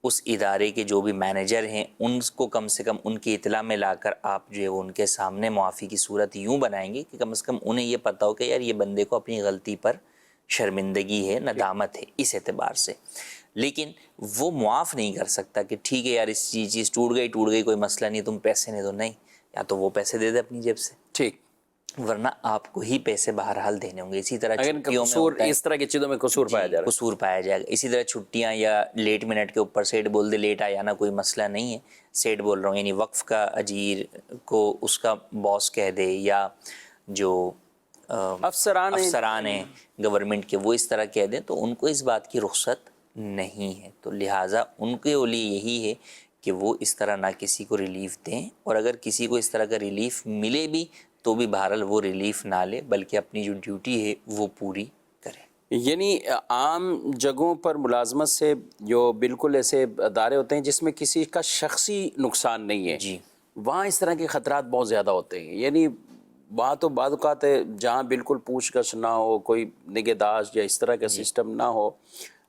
اس ادارے کے جو بھی مینیجر ہیں ان کو کم سے کم ان کی اطلاع میں لا کر آپ جو ہے وہ ان کے سامنے معافی کی صورت یوں بنائیں گے کہ کم از کم انہیں یہ پتہ ہو کہ یار یہ بندے کو اپنی غلطی پر شرمندگی ہے, ندامت ہے اس اعتبار سے. لیکن وہ معاف نہیں کر سکتا کہ ٹھیک ہے یار اس چیز ٹوٹ گئی کوئی مسئلہ نہیں, تم پیسے نہیں دو. نہیں, یا تو وہ پیسے دے دے اپنی جیب سے, ٹھیک, ورنہ آپ کو ہی پیسے بہرحال دینے ہوں گے. اسی طرح اگر چھٹیوں میں قصور ہوتا ہے, اس طرح کی چیزوں میں قصور پایا جا رہا ہے. قصور پایا جائے گا. اسی طرح چھٹیاں یا لیٹ منٹ کے اوپر سیٹ بول دے لیٹ آیا نا کوئی مسئلہ نہیں ہے, سیٹ بول رہا ہوں یعنی وقف کا اجیر کو اس کا باس کہہ دے, یا جو افسران ہیں گورنمنٹ کے وہ اس طرح کہہ دیں, تو ان کو اس بات کی رخصت نہیں ہے. تو لہٰذا ان کے لیے یہی ہے کہ وہ اس طرح نہ کسی کو ریلیف دیں, اور اگر کسی کو اس طرح کا ریلیف ملے بھی تو بھی بہرحال وہ ریلیف نہ لے بلکہ اپنی جو ڈیوٹی ہے وہ پوری کرے. یعنی عام جگہوں پر ملازمت سے جو بالکل ایسے ادارے ہوتے ہیں جس میں کسی کا شخصی نقصان نہیں ہے, جی وہاں اس طرح کے خطرات بہت زیادہ ہوتے ہیں. یعنی وہاں تو بعض اوقات ہے جہاں بالکل پوچھ گچھ نہ ہو, کوئی نگہداشت یا اس طرح کا سسٹم نہ ہو.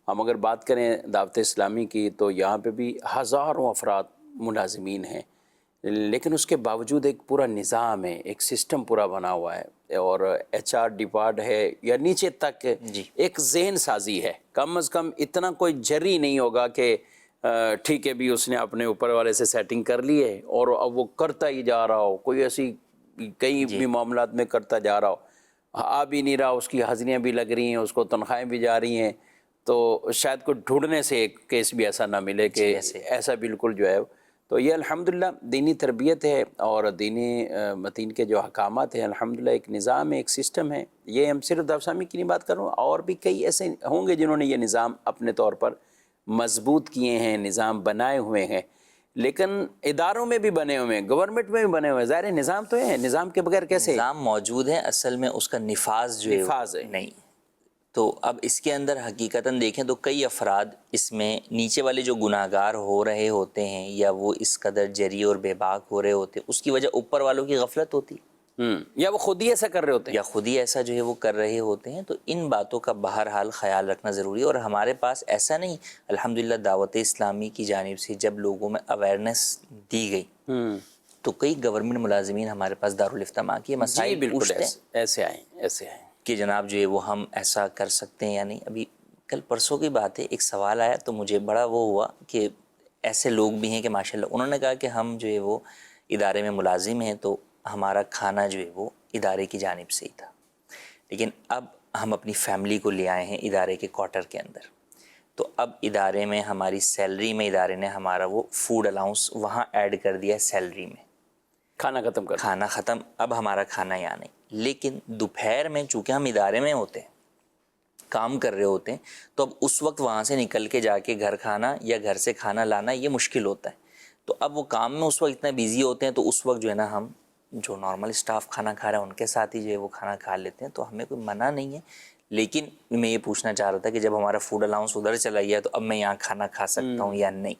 ہم اگر بات کریں دعوت اسلامی کی تو یہاں پہ بھی ہزاروں افراد ملازمین ہیں, لیکن اس کے باوجود ایک پورا نظام ہے, ایک سسٹم پورا بنا ہوا ہے, اور ایچ آر ڈپارٹ ہے یا نیچے تک ایک ذہن سازی ہے. کم از کم اتنا کوئی جری نہیں ہوگا کہ ٹھیک ہے بھی اس نے اپنے اوپر والے سے سیٹنگ کر لی ہے اور اب وہ کرتا ہی جا رہا ہو, کوئی ایسی کئی بھی معاملات میں کرتا جا رہا ہو, آ بھی نہیں رہا, اس کی حاضریاں بھی لگ رہی ہیں, اس کو تنخواہیں بھی جا رہی ہیں. تو شاید کوئی ڈھونڈنے سے ایک کیس بھی ایسا نہ ملے کہ ایسا بالکل جو ہے. تو یہ الحمدللہ دینی تربیت ہے اور دینی متین کے جو احکامات ہیں, الحمدللہ ایک نظام ہے, ایک سسٹم ہے. یہ ہم صرف دعوت اسلامی کی نہیں بات کر رہا ہوں, اور بھی کئی ایسے ہوں گے جنہوں نے یہ نظام اپنے طور پر مضبوط کیے ہیں, نظام بنائے ہوئے ہیں. لیکن اداروں میں بھی بنے ہوئے ہیں, گورنمنٹ میں بھی بنے ہوئے ہیں. ظاہر نظام تو ہے, نظام کے بغیر کیسے؟ نظام موجود ہے, اصل میں اس کا نفاذ جو نفاذ ہے نہیں. تو اب اس کے اندر حقیقتاً دیکھیں تو کئی افراد اس میں نیچے والے جو گناہ گار ہو رہے ہوتے ہیں یا وہ اس قدر جری اور بے باک ہو رہے ہوتے ہیں, اس کی وجہ اوپر والوں کی غفلت ہوتی, یا وہ خود ہی ایسا کر رہے ہوتے ہیں, یا خود ہی ایسا جو ہے وہ کر رہے ہوتے ہیں. تو ان باتوں کا بہرحال خیال رکھنا ضروری ہے. اور ہمارے پاس ایسا نہیں, الحمدللہ دعوت اسلامی کی جانب سے جب لوگوں میں اویئرنیس دی گئی تو کئی گورنمنٹ ملازمین ہمارے پاس دارالافتاء آ کے مسائل پوچھتے ہیں, ایسے آئیں کہ جناب جو ہے وہ ہم ایسا کر سکتے ہیں یا نہیں. ابھی کل پرسوں کی بات ہے, ایک سوال آیا تو مجھے بڑا وہ ہوا کہ ایسے لوگ بھی ہیں کہ ماشاءاللہ انہوں نے کہا کہ ہم جو ہے وہ ادارے میں ملازم ہیں تو ہمارا کھانا جو ہے وہ ادارے کی جانب سے ہی تھا, لیکن اب ہم اپنی فیملی کو لے آئے ہیں ادارے کے کوارٹر کے اندر, تو اب ادارے میں ہماری سیلری میں ادارے نے ہمارا وہ فوڈ الاؤنس وہاں ایڈ کر دیا ہے سیلری میں, کھانا ختم, اب ہمارا کھانا یہاں نہیں. لیکن دوپہر میں چونکہ ہم ادارے میں ہوتے ہیں, کام کر رہے ہوتے ہیں, تو اب اس وقت وہاں سے نکل کے جا کے گھر کھانا یا گھر سے کھانا لانا یہ مشکل ہوتا ہے. تو اب وہ کام میں اس وقت اتنا بیزی ہوتے ہیں, تو اس وقت جو ہے نا ہم جو نارمل اسٹاف کھانا کھا رہے ہیں ان کے ساتھ ہی جو ہے وہ کھانا کھا لیتے ہیں. تو ہمیں کوئی منع نہیں ہے, لیکن میں یہ پوچھنا چاہ رہا تھا کہ جب ہمارا فوڈ الاؤنس ادھر چلا گیا تو اب میں یہاں کھانا کھا سکتا ہوں یا نہیں.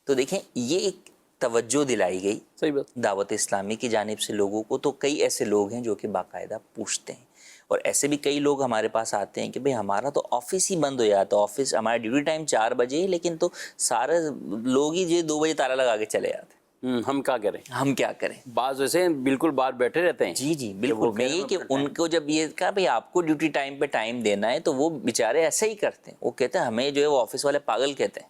تو دیکھیں یہ ایک توجہ دلائی گئی صحیح بات. دعوت اسلامی کی جانب سے لوگوں کو. تو کئی ایسے لوگ ہیں جو کہ باقاعدہ پوچھتے ہیں, اور ایسے بھی کئی لوگ ہمارے پاس آتے ہیں کہ بھئی ہمارا تو آفس ہی بند ہو جاتا ہے, آفس ہمارا ڈیوٹی ٹائم 4 بجے, لیکن تو سارے لوگ ہی جو 2 بجے تالا لگا کے چلے جاتے ہیں. ہم کیا کریں, ہم کیا کریں؟ بعض ویسے بالکل باہر بیٹھے رہتے ہیں. جی جی بالکل. میں یہ کہ ان کو جب یہ کہا بھئی آپ کو ڈیوٹی ٹائم پہ ٹائم دینا ہے, تو وہ بیچارے ایسے ہی کرتے ہیں. وہ کہتے ہیں ہمیں جو ہے وہ آفس والے پاگل کہتے ہیں,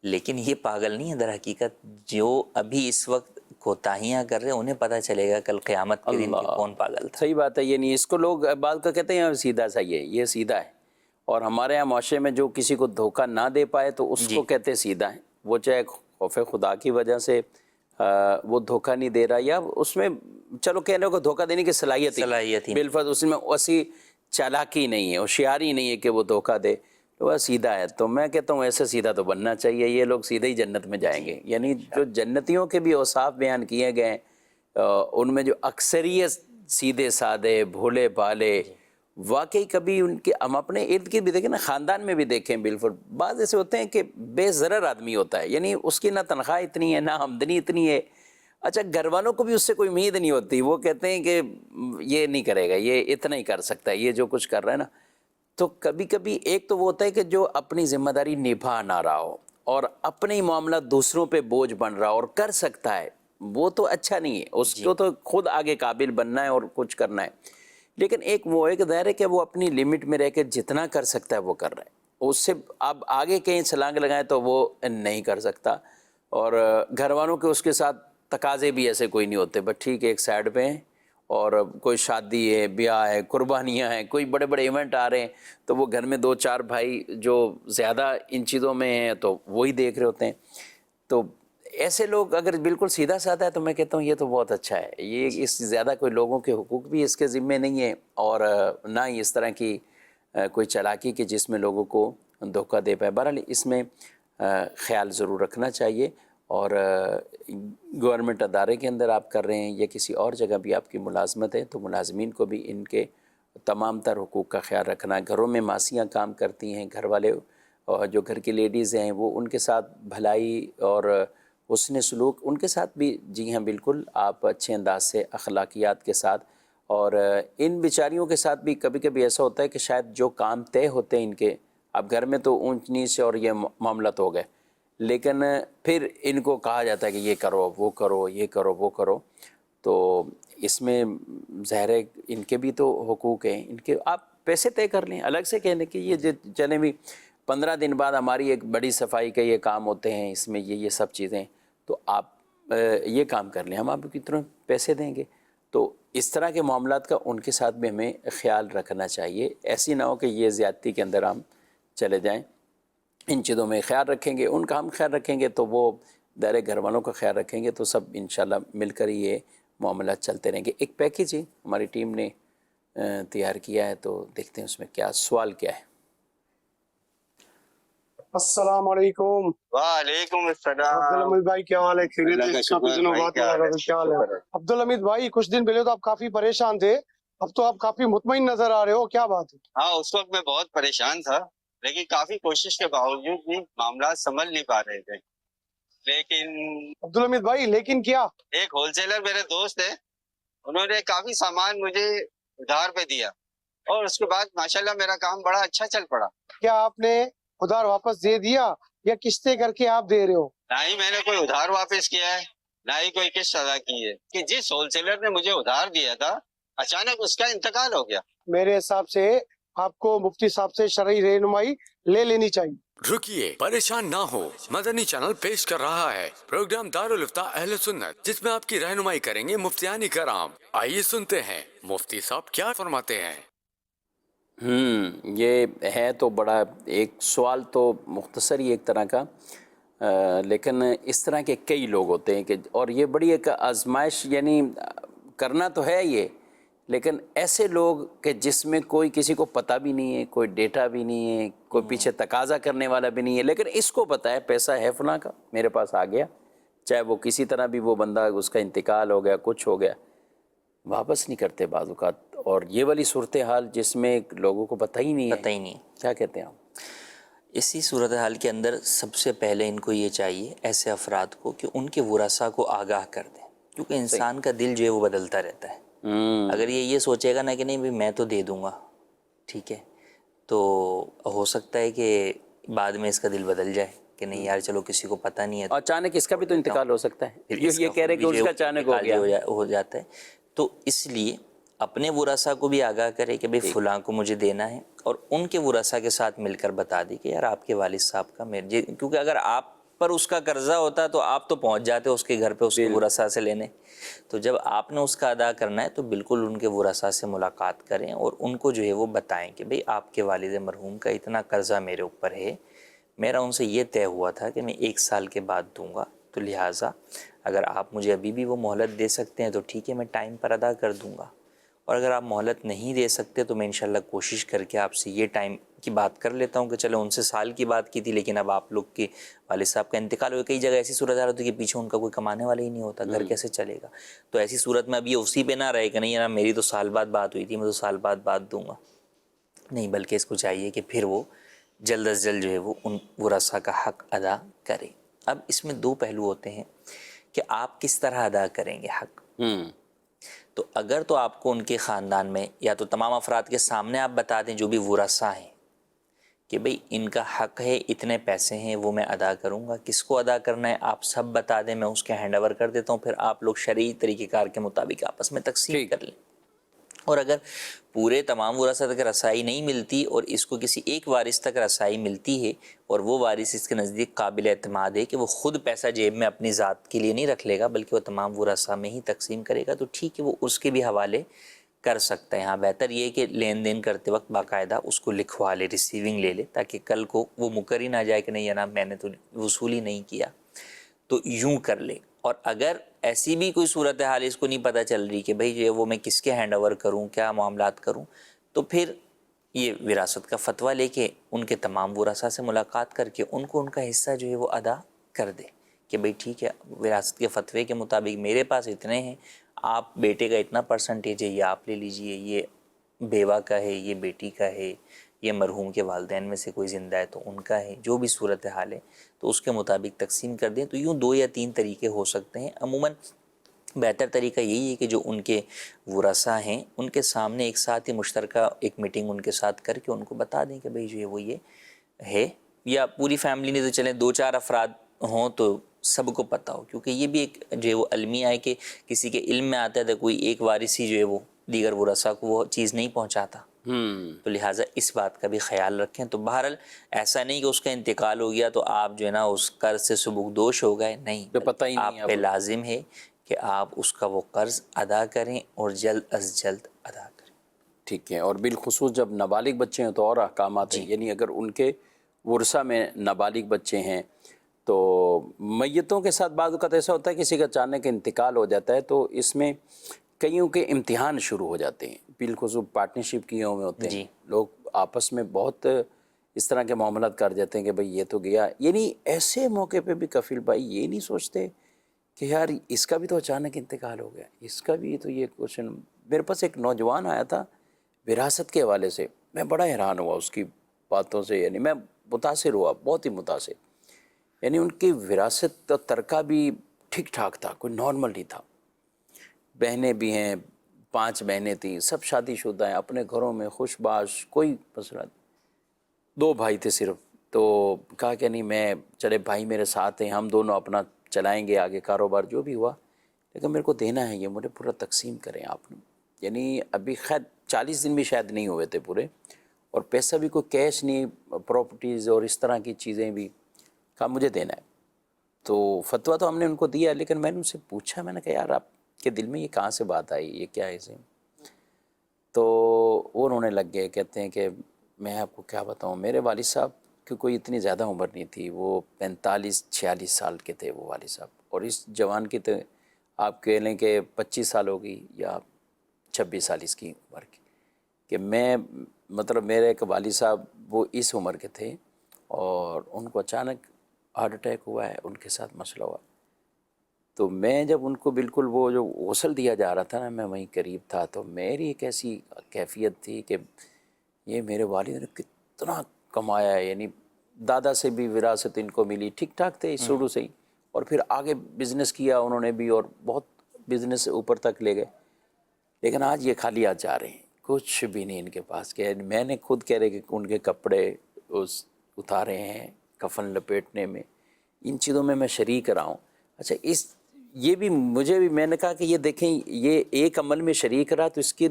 لیکن یہ پاگل نہیں ہے در حقیقت. جو ابھی اس وقت کوتاہیاں کر رہے ہیں انہیں پتہ چلے گا کل قیامت کے دن کہ کون پاگل تھا. صحیح بات ہے. یہ نہیں, اس کو لوگ بعض کا کہتے ہیں سیدھا سا یہ سیدھا ہے, اور ہمارے یہاں معاشرے میں جو کسی کو دھوکہ نہ دے پائے تو اس کو کہتے سیدھا ہے. وہ چاہے خوف خدا کی وجہ سے وہ دھوکہ نہیں دے رہا, یا اس میں چلو کہنے کو دھوکہ دینے کی صلاحیت ہی بالفرض اس میں ایسی چالاکی نہیں ہے, ہوشیاری نہیں ہے کہ وہ دھوکہ دے, تو وہ سیدھا ہے. تو میں کہتا ہوں ایسے سیدھا تو بننا چاہیے. یہ لوگ سیدھے ہی جنت میں جائیں گے. یعنی جو جنتیوں کے بھی اوصاف بیان کیے گئے ہیں, ان میں جو اکثریت سیدھے سادے بھولے بھالے, واقعی کبھی ان کے ہم اپنے ارد گرد بھی دیکھیں نا, خاندان میں بھی دیکھیں بالکل بعض ایسے ہوتے ہیں کہ بے ضرر آدمی ہوتا ہے, یعنی اس کی نہ تنخواہ اتنی ہے نہ آمدنی اتنی ہے. اچھا گھر والوں کو بھی اس سے کوئی امید نہیں ہوتی, وہ کہتے ہیں کہ یہ نہیں کرے گا, یہ اتنا ہی کر سکتا ہے, یہ جو کچھ کر رہا ہے نا. تو کبھی کبھی ایک تو وہ ہوتا ہے کہ جو اپنی ذمہ داری نبھا نہ رہا ہو اور اپنے ہی معاملہ دوسروں پہ بوجھ بن رہا ہو اور کر سکتا ہے, وہ تو اچھا نہیں ہے. اس کو تو خود آگے قابل بننا ہے اور کچھ کرنا ہے. لیکن ایک وہ ایک ظاہر ہے کہ وہ اپنی لمٹ میں رہ کے جتنا کر سکتا ہے وہ کر رہا ہے, اس سے اب آگے کہیں چھلانگ لگائیں تو وہ نہیں کر سکتا. اور گھر والوں کے اس کے ساتھ تقاضے بھی ایسے کوئی نہیں ہوتے, بس ٹھیک ہے ایک سائڈ پہ ہیں, اور کوئی شادی ہے, بیاہ ہے, قربانیاں ہیں, کوئی بڑے بڑے ایونٹ آ رہے ہیں, تو وہ گھر میں 2-4 بھائی جو زیادہ ان چیزوں میں ہیں تو وہی دیکھ رہے ہوتے ہیں. تو ایسے لوگ اگر بالکل سیدھا سادہ ہے تو میں کہتا ہوں یہ تو بہت اچھا ہے. یہ اس سے زیادہ کوئی لوگوں کے حقوق بھی اس کے ذمے نہیں ہے, اور نہ ہی اس طرح کی کوئی چالاکی کہ جس میں لوگوں کو دھوکہ دے پائے. بہرحال اس میں خیال ضرور رکھنا چاہیے, اور گورنمنٹ ادارے کے اندر آپ کر رہے ہیں یا کسی اور جگہ بھی آپ کی ملازمت ہے تو ملازمین کو بھی ان کے تمام تر حقوق کا خیال رکھنا. گھروں میں ماسیاں کام کرتی ہیں, گھر والے جو گھر کی لیڈیز ہیں وہ ان کے ساتھ بھلائی اور حسن سلوک ان کے ساتھ بھی, جی ہاں بالکل آپ اچھے انداز سے اخلاقیات کے ساتھ. اور ان بیچاریوں کے ساتھ بھی کبھی کبھی ایسا ہوتا ہے کہ شاید جو کام طے ہوتے ہیں ان کے, اب گھر میں تو اونچ نیچ اور یہ معاملات ہو گئے, لیکن پھر ان کو کہا جاتا ہے کہ یہ کرو وہ کرو یہ کرو وہ کرو. تو اس میں ظاہر ہے ان کے بھی تو حقوق ہیں, ان کے آپ پیسے طے کر لیں. الگ سے کہنے کہ یہ چلیں بھی 15 دن بعد ہماری ایک بڑی صفائی کے یہ کام ہوتے ہیں, اس میں یہ سب چیزیں, تو آپ یہ کام کر لیں, ہم آپ کو کتنے پیسے دیں گے. تو اس طرح کے معاملات کا ان کے ساتھ بھی ہمیں خیال رکھنا چاہیے. ایسی نہ ہو کہ یہ زیادتی کے اندر ہم چلے جائیں. ان چیزوں میں خیال رکھیں گے, ان کا ہم خیال رکھیں گے تو وہ دائرے گھر والوں کا خیال رکھیں گے, تو سب انشاءاللہ مل کر ہی یہ معاملات چلتے رہیں گے. ایک پیکیج ہی ہماری ٹیم نے تیار کیا ہے, تو دیکھتے ہیں اس میں کیا سوال کیا ہے. السلام علیکم. وعلیکم السلام. عبدالحمید بھائی کیا حال ہے؟ خیریت ہے؟ کافی دنوں بعد کیا حال ہے؟ عبدالحمید بھائی کچھ دن پہلے تو آپ کافی پریشان تھے, اب تو آپ کافی مطمئن نظر آ رہے ہو, کیا بات ہے؟ ہاں اس وقت میں بہت پریشان تھا, لیکن کافی کوشش کے باوجود بھی معاملات سنبھل نہیں پا رہے تھے. لیکن عبدالحمید بھائی لیکن کیا؟ ایک ہول سیلر میرے دوست ہے, انہوں نے کافی سامان مجھے ادھار پہ دیا, اور اس کے بعد ماشاءاللہ میرا کام بڑا اچھا چل پڑا. کیا آپ نے ادھار واپس دے دیا یا قسطیں کر کے آپ دے رہے ہو؟ نہ ہی میں نے کوئی ادھار واپس کیا ہے, نہ ہی کوئی قسط ادا کی ہے. کہ جس ہول سیلر نے مجھے ادھار دیا تھا اچانک اس کا انتقال ہو گیا. میرے حساب سے آپ کو مفتی صاحب سے شرعی رہنمائی لے لینی چاہیے. رکیے, پریشان نہ ہو, مدنی چینل پیش کر رہا ہے پروگرام دارالفتہ اہل سنت, جس میں آپ کی رہنمائی کریں گے مفتیان کرام. آئیے سنتے ہیں مفتی صاحب کیا فرماتے ہیں. یہ ہے تو بڑا ایک سوال تو مختصر ہی ایک طرح کا, لیکن اس طرح کے کئی لوگ ہوتے ہیں کہ, اور یہ بڑی ایک آزمائش, یعنی کرنا تو ہے یہ, لیکن ایسے لوگ کہ جس میں کوئی کسی کو پتہ بھی نہیں ہے, کوئی ڈیٹا بھی نہیں ہے, کوئی پیچھے تقاضا کرنے والا بھی نہیں ہے, لیکن اس کو پتہ ہے پیسہ ہے فلاں کا میرے پاس آ گیا, چاہے وہ کسی طرح بھی وہ بندہ اس کا انتقال ہو گیا, کچھ ہو گیا, واپس نہیں کرتے بعض اوقات. اور یہ والی صورتحال جس میں لوگوں کو پتہ ہی نہیں ہے، پتہ ہی نہیں. کیا کہتے ہیں آپ؟ اسی صورتحال کے اندر سب سے پہلے ان کو یہ چاہیے ایسے افراد کو کہ ان کے ورثاء کو آگاہ کر دیں، کیونکہ انسان کا دل جو ہے وہ بدلتا رہتا ہے. اگر یہ سوچے گا نا کہ نہیں بھائی میں تو دے دوں گا، ٹھیک ہے، تو ہو سکتا ہے کہ بعد میں اس کا دل بدل جائے کہ نہیں یار چلو کسی کو پتہ نہیں ہے. اچانک اس کا بھی تو انتقال ہو سکتا ہے، پھر یہ کہہ رہے کہ اس کا اچانک ہو انتقال گیا. جو ہو جاتا ہے. تو اس لیے اپنے ورثاء کو بھی آگاہ کرے کہ بھئی فلاں کو مجھے دینا ہے، اور ان کے ورثاء کے ساتھ مل کر بتا دی کہ یار آپ کے والد صاحب کا کیونکہ اگر آپ پر اس کا قرضہ ہوتا تو آپ تو پہنچ جاتے اس کے گھر پہ اس کے ورثاء سے لینے. تو جب آپ نے اس کا ادا کرنا ہے تو بالکل ان کے ورثاء سے ملاقات کریں اور ان کو جو ہے وہ بتائیں کہ بھئی آپ کے والد مرحوم کا اتنا قرضہ میرے اوپر ہے، میرا ان سے یہ طے ہوا تھا کہ میں 1 سال کے بعد دوں گا، تو لہٰذا اگر آپ مجھے ابھی بھی وہ مہلت دے سکتے ہیں تو ٹھیک ہے میں ٹائم پر ادا کر دوں گا، اور اگر آپ مہلت نہیں دے سکتے تو میں انشاءاللہ کوشش کر کے آپ سے یہ ٹائم کی بات کر لیتا ہوں کہ چلو ان سے سال کی بات کی تھی لیکن اب آپ لوگ کے والد صاحب کا انتقال ہو. کئی جگہ ایسی صورتحال ہوتی ہے کہ پیچھے ان کا کوئی کمانے والا ہی نہیں ہوتا، گھر کیسے چلے گا. تو ایسی صورت میں اب یہ اسی پہ نہ رہے کہ نہیں یار میری تو سال بعد بات ہوئی تھی میں تو سال بعد بات دوں گا، نہیں، بلکہ اس کو چاہیے کہ پھر وہ جلد از جلد جو ہے وہ ان ورثاء کا حق ادا کرے. اب اس میں 2 پہلو ہوتے ہیں کہ آپ کس طرح ادا کریں گے حق. تو اگر تو آپ کو ان کے خاندان میں یا تو تمام افراد کے سامنے آپ بتا دیں جو بھی ورثاء ہیں کہ بھئی ان کا حق ہے، اتنے پیسے ہیں وہ میں ادا کروں گا، کس کو ادا کرنا ہے آپ سب بتا دیں، میں اس کے ہینڈ اوور کر دیتا ہوں، پھر آپ لوگ شرعی طریقہ کار کے مطابق آپس میں تقسیم کر لیں. اور اگر پورے تمام ورثاء تک رسائی نہیں ملتی اور اس کو کسی ایک وارث تک رسائی ملتی ہے اور وہ وارث اس کے نزدیک قابل اعتماد ہے کہ وہ خود پیسہ جیب میں اپنی ذات کے لیے نہیں رکھ لے گا بلکہ وہ تمام ورثاء میں ہی تقسیم کرے گا، تو ٹھیک ہے وہ اس کے بھی حوالے کر سکتا ہے. ہاں بہتر یہ کہ لین دین کرتے وقت باقاعدہ اس کو لکھوا لے، ریسیونگ لے لے، تاکہ کل کو وہ مکر ہی نہ جائے کہ نہیں جناب میں نے تو وصول ہی نہیں کیا، تو یوں کر لے. اور اگر ایسی بھی کوئی صورتحال اس کو نہیں پتہ چل رہی کہ بھئی یہ وہ میں کس کے ہینڈ اوور کروں، کیا معاملات کروں، تو پھر یہ وراثت کا فتویٰ لے کے ان کے تمام ورثاء سے ملاقات کر کے ان کو ان کا حصہ جو ہے وہ ادا کر دے کہ بھئی ٹھیک ہے وراثت کے فتوے کے مطابق میرے پاس اتنے ہیں، آپ بیٹے کا اتنا پرسنٹیج ہے یہ آپ لے لیجئے، یہ بیوہ کا ہے، یہ بیٹی کا ہے، یہ مرحوم کے والدین میں سے کوئی زندہ ہے تو ان کا ہے، جو بھی صورتحال ہے تو اس کے مطابق تقسیم کر دیں. تو یوں 2 یا 3 طریقے ہو سکتے ہیں. عموماً بہتر طریقہ یہی ہے کہ جو ان کے ورثاء ہیں ان کے سامنے ایک ساتھ ہی مشترکہ ایک میٹنگ ان کے ساتھ کر کے ان کو بتا دیں کہ بھئی جو ہے وہ یہ ہے، یا پوری فیملی نہیں تو چلیں 2-4 افراد ہوں تو سب کو پتہ ہو، کیونکہ یہ بھی ایک جو ہے وہ المیہ ہے کہ کسی کے علم میں آتا ہے تو کوئی ایک وارث ہی جو ہے وہ دیگر ورثاء کو وہ چیز نہیں پہنچاتا، تو لہٰذا اس بات کا بھی خیال رکھیں. تو بہرحال ایسا نہیں کہ اس کا انتقال ہو گیا تو آپ جو ہے نا اس قرض سے سبکدوش ہو گئے، نہیں، پتہ ہی آپ نہیں پہ لازم ہے کہ آپ اس کا وہ قرض ادا کریں اور جلد از جلد ادا کریں. ٹھیک ہے. اور بالخصوص جب نابالغ بچے ہیں تو اور احکامات ہیں، یعنی اگر ان کے ورثہ میں نابالغ بچے ہیں تو میتوں کے ساتھ بعض اوقات ایسا ہوتا ہے کسی کا اچانک انتقال ہو جاتا ہے تو اس میں کئیوں کے امتحان شروع ہو جاتے ہیں، بالخصوص پارٹنرشپ کیے ہوئے ہوتے ہیں، لوگ آپس میں بہت اس طرح کے معاملات کر جاتے ہیں کہ بھئی یہ تو گیا. یعنی ایسے موقع پہ بھی کفیل بھائی یہ نہیں سوچتے کہ یار اس کا بھی تو اچانک انتقال ہو گیا، اس کا بھی تو یہ کوشچن. میرے پاس ایک نوجوان آیا تھا وراثت کے حوالے سے، میں بڑا حیران ہوا اس کی باتوں سے، یعنی میں متاثر ہوا، بہت ہی متاثر. یعنی ان کی وراثت ترکہ بھی ٹھیک ٹھاک تھا، کوئی نارمل نہیں تھا. بہنیں بھی ہیں، 5 بہنیں تھیں، سب شادی شدہ ہیں، اپنے گھروں میں خوش باش، کوئی مسئلہ نہیں. 2 بھائی تھے صرف. تو کہا کہ نہیں میں چلے بھائی میرے ساتھ ہیں، ہم دونوں اپنا چلائیں گے آگے کاروبار جو بھی ہوا، لیکن میرے کو دینا ہے یہ، مجھے پورا تقسیم کریں آپ نے. یعنی ابھی خیر 40 دن بھی شاید نہیں ہوئے تھے پورے، اور پیسہ بھی کوئی کیش نہیں، پراپرٹیز اور اس طرح کی چیزیں بھی، کہا مجھے دینا ہے. تو فتویٰ تو ہم نے ان کو دیا، لیکن میں نے ان سے پوچھا، میں نے کہا یار آپ کے دل میں یہ کہاں سے بات آئی، یہ کیا ہے اسے؟ تو وہ رونے لگ گئے، کہتے ہیں کہ میں آپ کو کیا بتاؤں، میرے والد صاحب کی کوئی اتنی زیادہ عمر نہیں تھی، وہ 45-46 سال کے تھے وہ والد صاحب، اور اس جوان کی تو آپ کہہ لیں کہ 25 سال ہوگی یا 26 سال اس کی عمر کی، کہ میں مطلب میرے ایک والد صاحب وہ اس عمر کے تھے اور ان کو اچانک ہارٹ اٹیک ہوا ہے، ان کے ساتھ مسئلہ ہوا. تو میں جب ان کو بالکل وہ جو غسل دیا جا رہا تھا نا، میں وہیں قریب تھا، تو میری ایک ایسی کیفیت تھی کہ یہ میرے والد نے کتنا کمایا ہے، یعنی دادا سے بھی وراثت ان کو ملی، ٹھیک ٹھاک تھے شروع سے ہی، اور پھر آگے بزنس کیا انہوں نے بھی، اور بہت بزنس سے اوپر تک لے گئے، لیکن آج یہ خالی ہاتھ جا رہے ہیں، کچھ بھی نہیں ان کے پاس. کہ میں نے خود کہہ رہے کہ ان کے کپڑے اتارے ہیں کفن لپیٹنے میں، ان چیزوں میں شریک رہا ہوں. اچھا یہ بھی مجھے بھی، میں نے کہا کہ یہ دیکھیں، یہ ایک عمل میں شریک رہا تو اس کی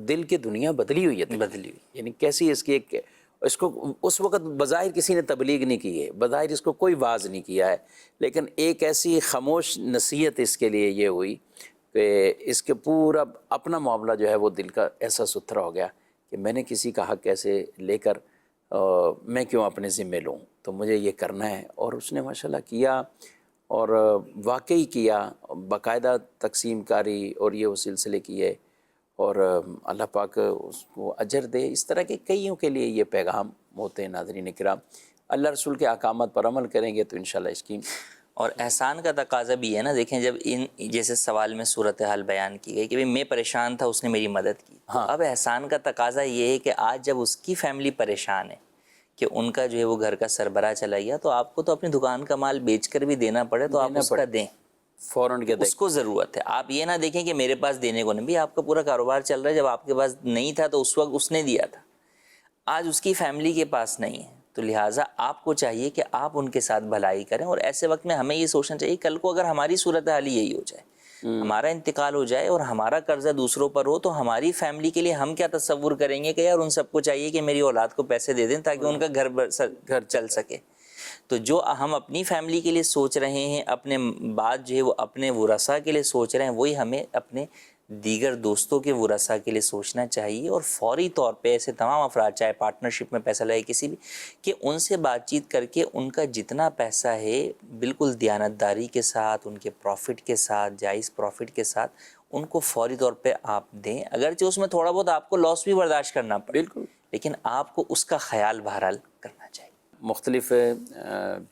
دل کی دنیا بدلی ہوئی ہے، بدلی ہوئی. یعنی کیسی اس کی ایک، اس کو اس وقت بظاہر کسی نے تبلیغ نہیں کی ہے، بظاہر اس کو کوئی واعظ نہیں کیا ہے، لیکن ایک ایسی خاموش نصیحت اس کے لیے یہ ہوئی کہ اس کے پورا اپنا معاملہ جو ہے وہ دل کا ایسا ستھرا ہو گیا کہ میں نے کسی کا حق ایسے لے کر میں کیوں اپنے ذمے لوں، تو مجھے یہ کرنا ہے. اور اس نے ماشاءاللہ کیا، اور واقعی کیا، باقاعدہ تقسیم کاری اور یہ وہ سلسلے کیے، اور اللہ پاک اس کو اجر دے. اس طرح کے کئیوں کے لیے یہ پیغام ہوتے ہیں. ناظرین کرام، اللہ رسول کے احکامات پر عمل کریں گے تو انشاءاللہ اس کی. اور احسان کا تقاضا بھی ہے نا. دیکھیں جب ان جیسے سوال میں صورتحال بیان کی گئی کہ میں پریشان تھا، اس نے میری مدد کی، اب احسان کا تقاضا یہ ہے کہ آج جب اس کی فیملی پریشان ہے کہ ان کا جو ہے وہ گھر کا سربراہ چلا گیا، تو آپ کو تو اپنی دکان کا مال بیچ کر بھی دینا پڑے تو آپ اس کا دیں، فوراً کے اس کو ضرورت ہے. آپ یہ نہ دیکھیں کہ میرے پاس دینے کو نہیں، بھی آپ کا پورا کاروبار چل رہا ہے، جب آپ کے پاس نہیں تھا تو اس وقت اس نے دیا تھا، آج اس کی فیملی کے پاس نہیں ہے، تو لہٰذا آپ کو چاہیے کہ آپ ان کے ساتھ بھلائی کریں. اور ایسے وقت میں ہمیں یہ سوچنا چاہیے کل کو اگر ہماری صورتحال یہی ہو جائے، ہمارا انتقال ہو جائے اور ہمارا قرضہ دوسروں پر ہو، تو ہماری فیملی کے لیے ہم کیا تصور کریں گے کہ یار ان سب کو چاہیے کہ میری اولاد کو پیسے دے دیں تاکہ ان کا گھر چل سکے. تو جو ہم اپنی فیملی کے لیے سوچ رہے ہیں، اپنے بعد جو ہے وہ اپنے ورثاء کے لیے سوچ رہے ہیں، وہی ہمیں اپنے دیگر دوستوں کے ورثاء کے لیے سوچنا چاہیے. اور فوری طور پہ ایسے تمام افراد، چاہے پارٹنرشپ میں پیسہ لگے کسی بھی، کہ ان سے بات چیت کر کے ان کا جتنا پیسہ ہے بالکل دیانتداری کے ساتھ، ان کے پروفٹ کے ساتھ، جائز پروفٹ کے ساتھ ان کو فوری طور پہ آپ دیں. اگرچہ اس میں تھوڑا بہت آپ کو لاس بھی برداشت کرنا پڑے، بالکل، لیکن آپ کو اس کا خیال بہرحال کرنا چاہیے. مختلف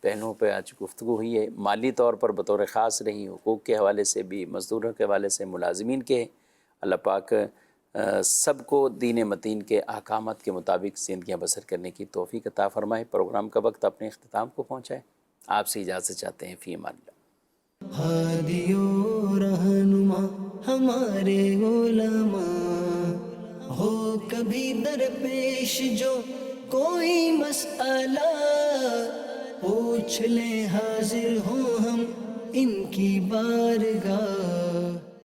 پہلوؤں پہ آج گفتگو ہوئی ہے، مالی طور پر بطور خاص رہی، حقوق کے حوالے سے بھی، مزدوروں کے حوالے سے، ملازمین کے. اللہ پاک سب کو دین متین کے احکامات کے مطابق زندگیاں بسر کرنے کی توفیق عطا فرمائے. پروگرام کا وقت اپنے اختتام کو پہنچائے، آپ سے اجازت چاہتے ہیں. فی امان اللہ. ہادی و رہنما ہمارے علماء، ہو کبھی درپیش جو کوئی مسئلہ، پوچھ لیں حاضر ہوں ہم ان کی بارگاہ.